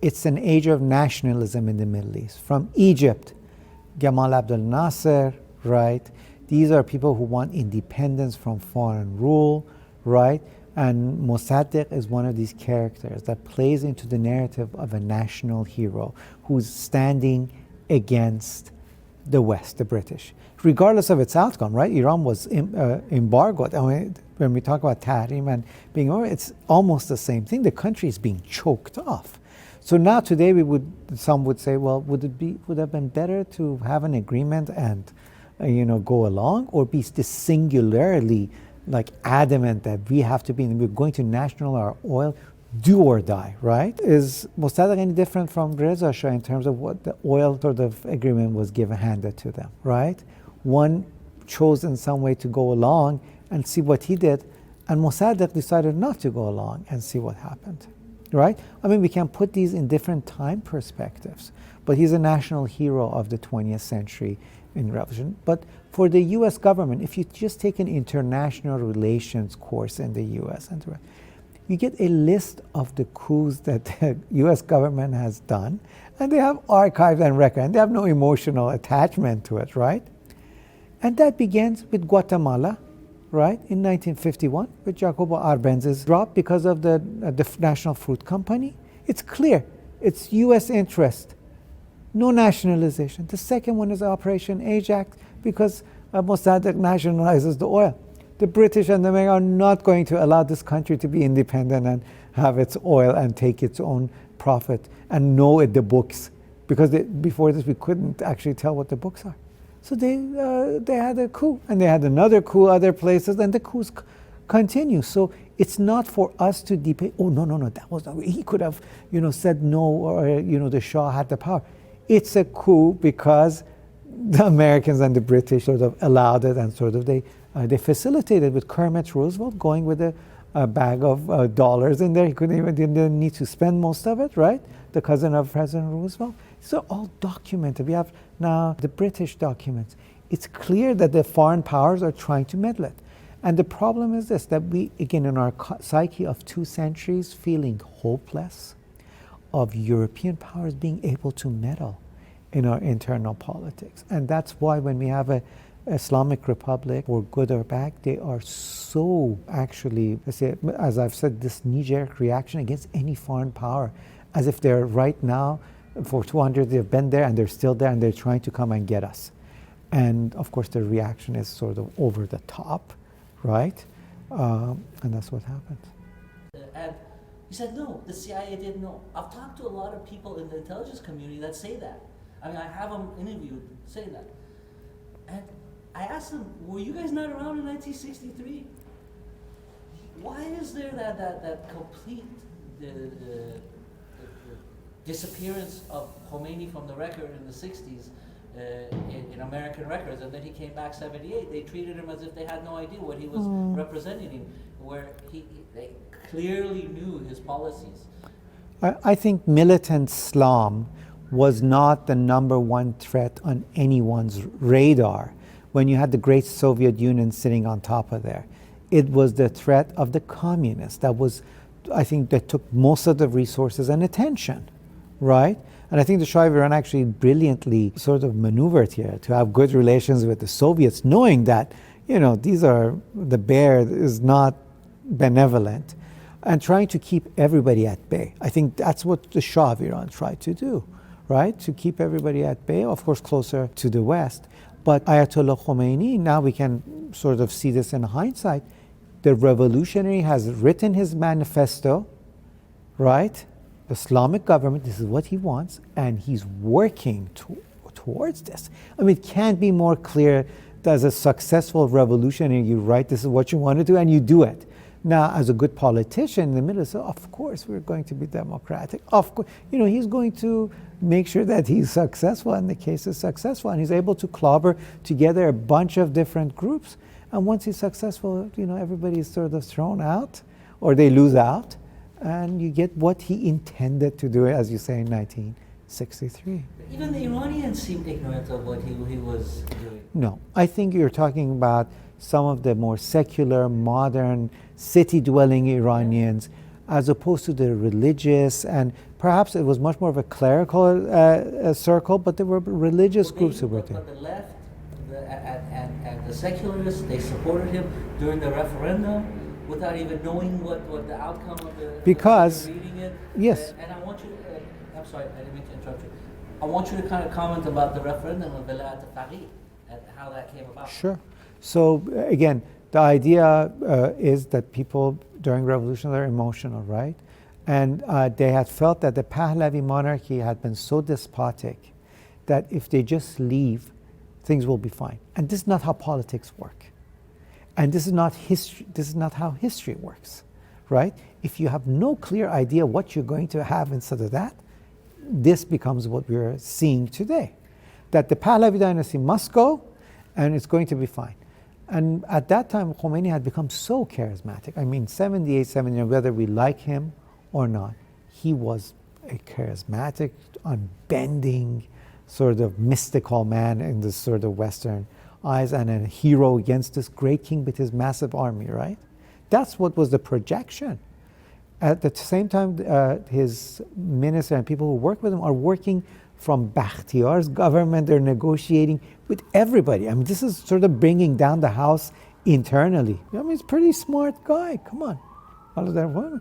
It's an age of nationalism in the Middle East. From Egypt, Gamal Abdel Nasser, right? These are people who want independence from foreign rule, right? And Mossadegh is one of these characters that plays into the narrative of a national hero who's standing against the West, the British, regardless of its outcome, right? Iran was embargoed. I mean, when we talk about Tahrim and being over, it's almost the same thing. The country is being choked off. So now today some would say, well, would it have been better to have an agreement and go along, or be this singularly like adamant that we have to be, we're going to national our oil, do or die, right? Is Mossadegh any different from Reza Shah in terms of what the oil sort of agreement was handed to them, right? One chose in some way to go along and see what he did, and Mossadegh decided not to go along and see what happened, right? I mean, we can put these in different time perspectives, but he's a national hero of the 20th century in revolution. But for the US government, if you just take an international relations course in the US, you get a list of the coups that the US government has done, and they have archived and record, and they have no emotional attachment to it, right? And that begins with Guatemala, right, in 1951, with Jacobo Arbenz drop because of the National Fruit Company. It's clear, it's US interest. No nationalization. The second one is Operation Ajax, because Mossadegh nationalizes the oil. The British and the Americans are not going to allow this country to be independent and have its oil and take its own profit and know the books, because before this we couldn't actually tell what the books are. So they had a coup, and they had another coup other places, and the coups continue. So it's not for us to debate, oh, no, that was not, he could have said no, or the Shah had the power. It's a coup because the Americans and the British sort of allowed it, and sort of they facilitated, with Kermit Roosevelt going with a bag of dollars in there. He didn't need to spend most of it, right? The cousin of President Roosevelt. These are all documented. We have now the British documents. It's clear that the foreign powers are trying to meddle it. And the problem is this, that we, again, in our psyche of 2 centuries, feeling hopeless of European powers being able to meddle in our internal politics. And that's why when we have a Islamic Republic, for good or bad, they are so actually, let's say, as I've said, this knee-jerk reaction against any foreign power, as if they're right now, for 200, they've been there and they're still there and they're trying to come and get us. And of course the reaction is sort of over the top, right? And that's what happened. And he said, no, the CIA didn't know. I've talked to a lot of people in the intelligence community that say that. I mean, I have them interviewed saying that. And I asked them, were you guys not around in 1963? Why is there that complete disappearance of Khomeini from the record in the 60s in American records, and then he came back 78? They treated him as if they had no idea what he was representing, where they clearly knew his policies. I think militant Islam was not the number one threat on anyone's radar when you had the great Soviet Union sitting on top of there. It was the threat of the communists that was, I think, that took most of the resources and attention, right? And I think the Shah of Iran actually brilliantly sort of maneuvered here to have good relations with the Soviets, knowing that, the bear is not benevolent, and trying to keep everybody at bay. I think that's what the Shah of Iran tried to do, right? To keep everybody at bay, of course, closer to the West. But Ayatollah Khomeini, now we can sort of see this in hindsight, the revolutionary has written his manifesto, right? The Islamic government, this is what he wants, and he's working towards this. I mean, it can't be more clear that as a successful revolutionary, you write, this is what you want to do, and you do it. Now, as a good politician in the middle, so of course we're going to be democratic. Of course, he's going to make sure that he's successful, and the case is successful, and he's able to clobber together a bunch of different groups. And once he's successful, everybody's sort of thrown out, or they lose out, and you get what he intended to do, as you say, in 1963. Even the Iranians seemed ignorant of what he was doing. No, I think you're talking about some of the more secular, modern, city-dwelling Iranians as opposed to the religious, and perhaps it was much more of a clerical circle, but there were religious groups who were there. But the left and the secularists, they supported him during the referendum without even knowing what the outcome of the Because, reading it. yes. And I want you to, I'm sorry, I didn't mean to interrupt you. I want you to kind of comment about the referendum of Vilayat al-Faqih and how that came about. Sure. So again, the idea is that people during revolution are emotional, right? And they had felt that the Pahlavi monarchy had been so despotic that if they just leave, things will be fine. And this is not how politics work. And this is not history. This is not how history works, right? If you have no clear idea what you're going to have instead of that, this becomes what we're seeing today. That the Pahlavi dynasty must go, and it's going to be fine. And at that time, Khomeini had become so charismatic. I mean, 78, 79, whether we like him or not, he was a charismatic, unbending, sort of mystical man in this sort of Western eyes, and a hero against this great king with his massive army, right? That's what was the projection. At the same time, his minister and people who work with him are working from Bakhtiyar's government. They're negotiating with everybody. I mean, this is sort of bringing down the house internally. I mean, he's a pretty smart guy. Come on. All of that.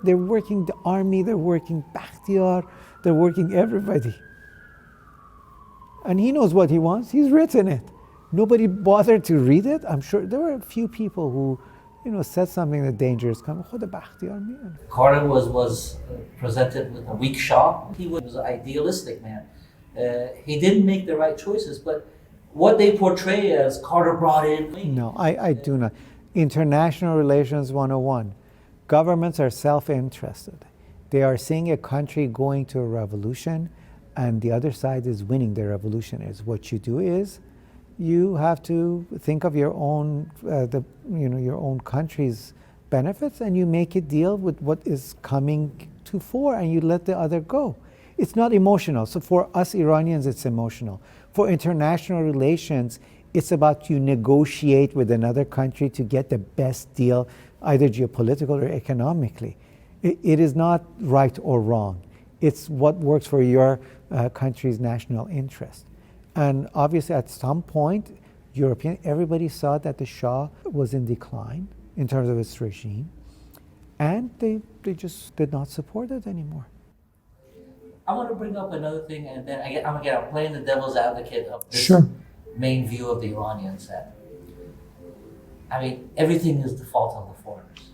They're working the army, they're working Bakhtiyar, they're working everybody. And he knows what he wants. He's written it. Nobody bothered to read it. I'm sure there were a few people who, said something that dangerous. Carter was presented with a weak Shah. He was an idealistic man. He didn't make the right choices, but what they portray as Carter brought in. No, I do not. International Relations 101. Governments are self-interested. They are seeing a country going to a revolution, and the other side is winning the revolution. What you do is, you have to think of your own, your own country's benefits, and you make a deal with what is coming to fore, and you let the other go. It's not emotional. So for us Iranians, it's emotional. For international relations, it's about you negotiate with another country to get the best deal, either geopolitical or economically. It is not right or wrong. It's what works for your country's national interest. And obviously at some point, everybody saw that the Shah was in decline in terms of its regime, and they just did not support it anymore. I want to bring up another thing, and then I'm playing the devil's advocate of this Sure. main view of the Iranians. That, I mean, everything is the fault of the foreigners.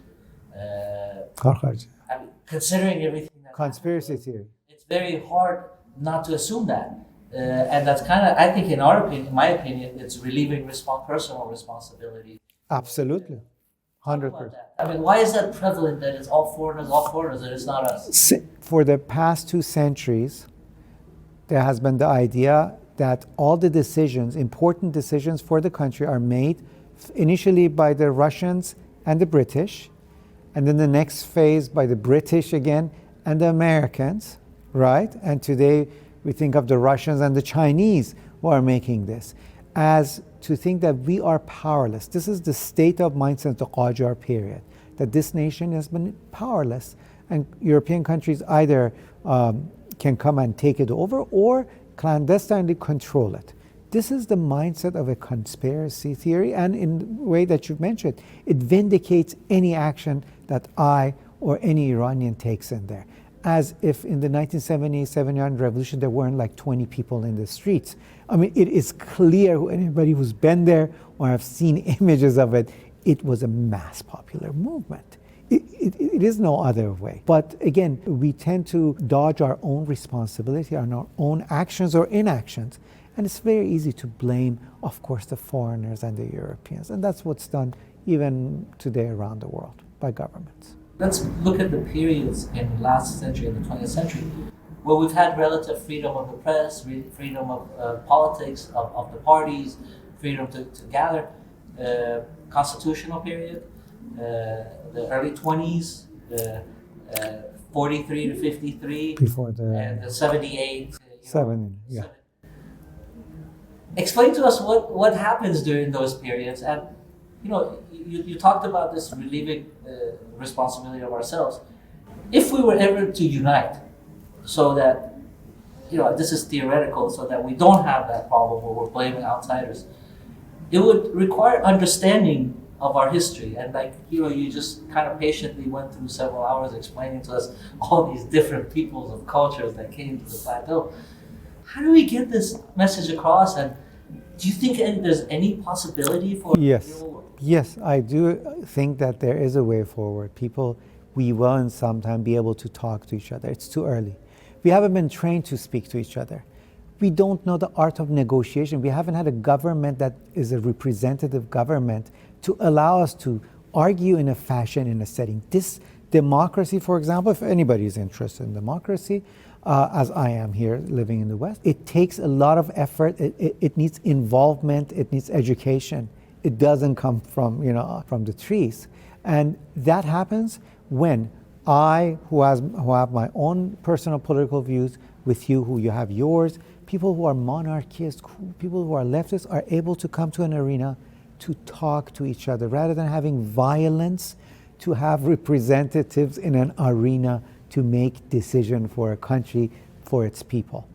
I mean, considering everything that Conspiracy happens, theory. it's very hard not to assume that. And that's kind of, I think in my opinion, it's relieving personal responsibility. Absolutely. 100%. I mean, why is that prevalent that it's all foreigners, and it's not us? For the past 2 centuries, there has been the idea that all the decisions, important decisions for the country, are made initially by the Russians and the British, and then the next phase by the British again and the Americans, right? And today we think of the Russians and the Chinese who are making this, as to think that we are powerless. This is the state of mind since the Qajar period, that this nation has been powerless, and European countries either can come and take it over or clandestinely control it. This is the mindset of a conspiracy theory, and in the way that you've mentioned, it vindicates any action that I or any Iranian takes in there. As if in the 1970-79 revolution there weren't like 20 people in the streets. I mean, it is clear, anybody who's been there or have seen images of it, it was a mass popular movement. It is no other way. But again, we tend to dodge our own responsibility on our own actions or inactions. And it's very easy to blame, of course, the foreigners and the Europeans. And that's what's done even today around the world by governments. Let's look at the periods in the last century, in the 20th century, where we've had relative freedom of the press, freedom of politics, of the parties, freedom to gather. Constitutional period, the early 20s, the 43 to 53, Before and the 78. 70, yeah. Explain to us what happens during those periods, and You talked about this relieving responsibility of ourselves. If we were ever to unite, so that, this is theoretical, so that we don't have that problem where we're blaming outsiders, it would require understanding of our history. And you just kind of patiently went through several hours explaining to us all these different peoples of cultures that came to the plateau. How do we get this message across? And do you think there's any possibility for... Yes, I do think that there is a way forward. We will in some time be able to talk to each other. It's too early. We haven't been trained to speak to each other. We don't know the art of negotiation. We haven't had a government that is a representative government to allow us to argue in a fashion, in a setting. This democracy, for example, if anybody is interested in democracy, as I am here living in the West, it takes a lot of effort. It needs involvement. It needs education. It doesn't come from the trees. And that happens when I, who have my own personal political views, with you, who you have yours, people who are monarchists, people who are leftists, are able to come to an arena to talk to each other rather than having violence, to have representatives in an arena to make decision for a country, for its people.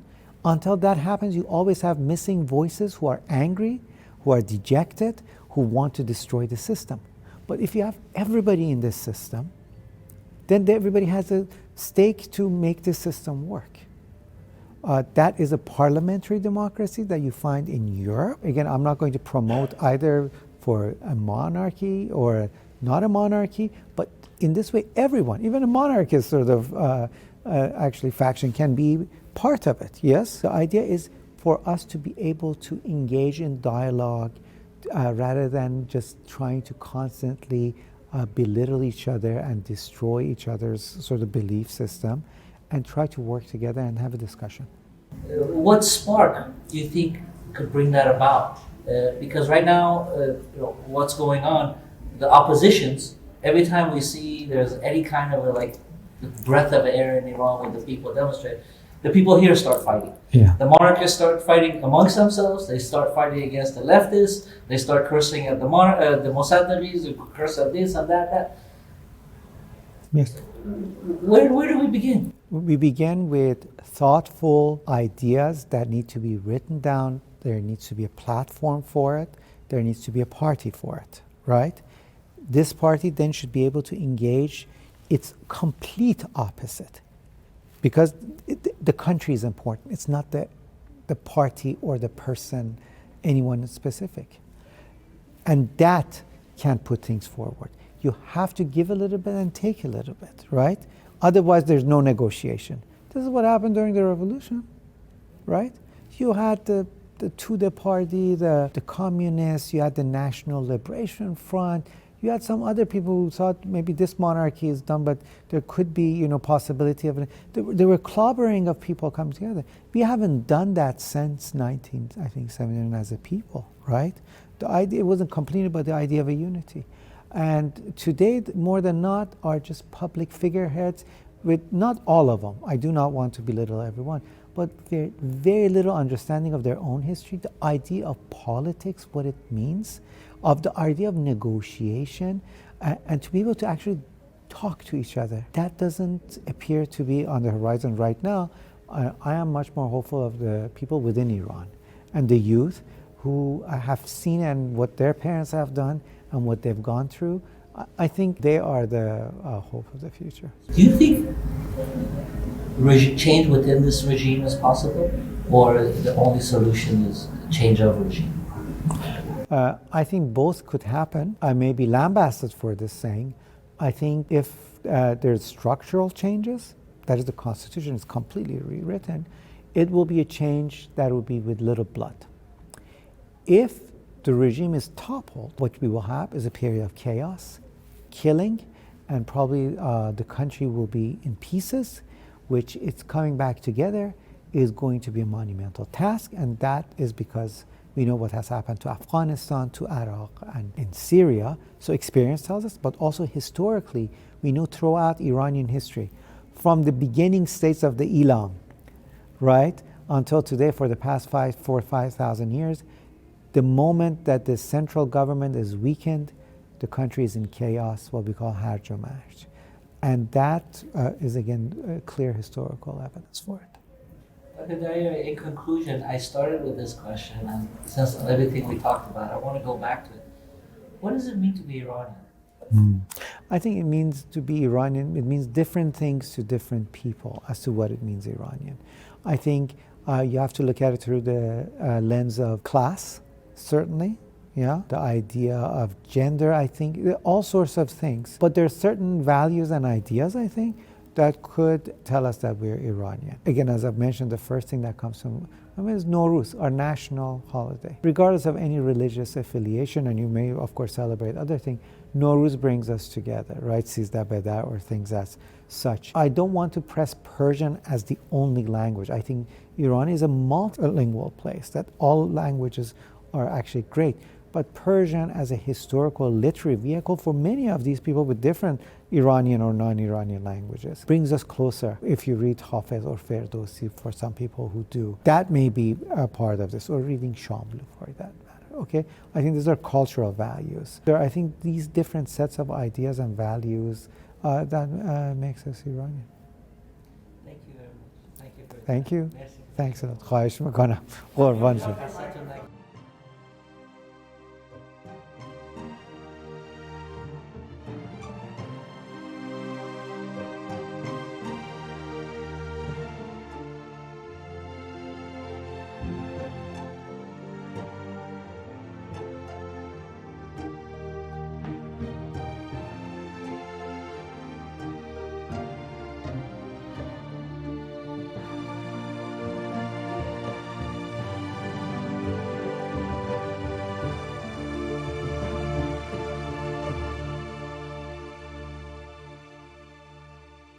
Until that happens, you always have missing voices who are angry, who are dejected, who want to destroy the system. But if you have everybody in this system, then everybody has a stake to make this system work. That is a parliamentary democracy that you find in Europe. Again, I'm not going to promote either for a monarchy or not a monarchy, but in this way, everyone, even a monarchist sort of actually faction, can be part of it. Yes, the idea is for us to be able to engage in dialogue rather than just trying to constantly belittle each other and destroy each other's sort of belief system, and try to work together and have a discussion. What spark do you think could bring that about? Because right now, what's going on, the oppositions, every time we see there's any kind of a breath of air in Iran when the people demonstrate, the people here start fighting. Yeah. The monarchists start fighting amongst themselves. They start fighting against the leftists. They start cursing at the Mossadeghis, who curse at this and that. Yes. Where do we begin? We begin with thoughtful ideas that need to be written down. There needs to be a platform for it. There needs to be a party for it, right? This party then should be able to engage its complete opposite, because the country is important. It's not the party or the person, anyone specific. And that can't put things forward. You have to give a little bit and take a little bit, right? Otherwise, there's no negotiation. This is what happened during the revolution, right? You had the Tudeh party, the communists, you had the National Liberation Front, you had some other people who thought maybe this monarchy is done, but there could be, possibility of it. There were clobbering of people coming together. We haven't done that since 1979 as a people, right? The idea, it wasn't completed by the idea of a unity. And today, more than not, are just public figureheads with, not all of them, I do not want to belittle everyone, but very little understanding of their own history, the idea of politics, what it means, of the idea of negotiation, and to be able to actually talk to each other. That doesn't appear to be on the horizon right now. I am much more hopeful of the people within Iran and the youth who have seen and what their parents have done and what they've gone through. I think they are the hope of the future. Do you think change within this regime is possible, or the only solution is change of regime? I think both could happen. I may be lambasted for this saying. I think if there's structural changes, that is, the Constitution is completely rewritten, it will be a change that will be with little blood. If the regime is toppled, what we will have is a period of chaos, killing, and probably the country will be in pieces, which it's coming back together is going to be a monumental task, and that is because we know what has happened to Afghanistan, to Iraq, and in Syria. So experience tells us, but also historically, we know throughout Iranian history, from the beginning states of the Elam, right, until today, for the past 5,000 years, the moment that the central government is weakened, the country is in chaos, what we call harj و marj. And that is, again, clear historical evidence for it. Okay, Daryayee, in conclusion, I started with this question, and since everything we talked about, I want to go back to it. What does it mean to be Iranian? I think it means to be Iranian, it means different things to different people as to what it means Iranian. I think you have to look at it through the lens of class, certainly. Yeah, the idea of gender, I think, all sorts of things. But there are certain values and ideas, I think, that could tell us that we're Iranian. Again, as I've mentioned, the first thing that comes to mind is Nowruz, our national holiday. Regardless of any religious affiliation, and you may, of course, celebrate other things, Nowruz brings us together, right? Sizdah Bedar, or things as such. I don't want to press Persian as the only language. I think Iran is a multilingual place, that all languages are actually great. But Persian as a historical literary vehicle for many of these people with different Iranian or non-Iranian languages brings us closer. If you read Hafiz or Ferdowsi, for some people who do, that may be a part of this, or reading Shamlu for that matter. Okay, I think these are cultural values. I think these different sets of ideas and values that makes us Iranian. Thank you very much. Thank you for Thank you. Merci. Thanks a lot. خواهش میکنم. قربان شد.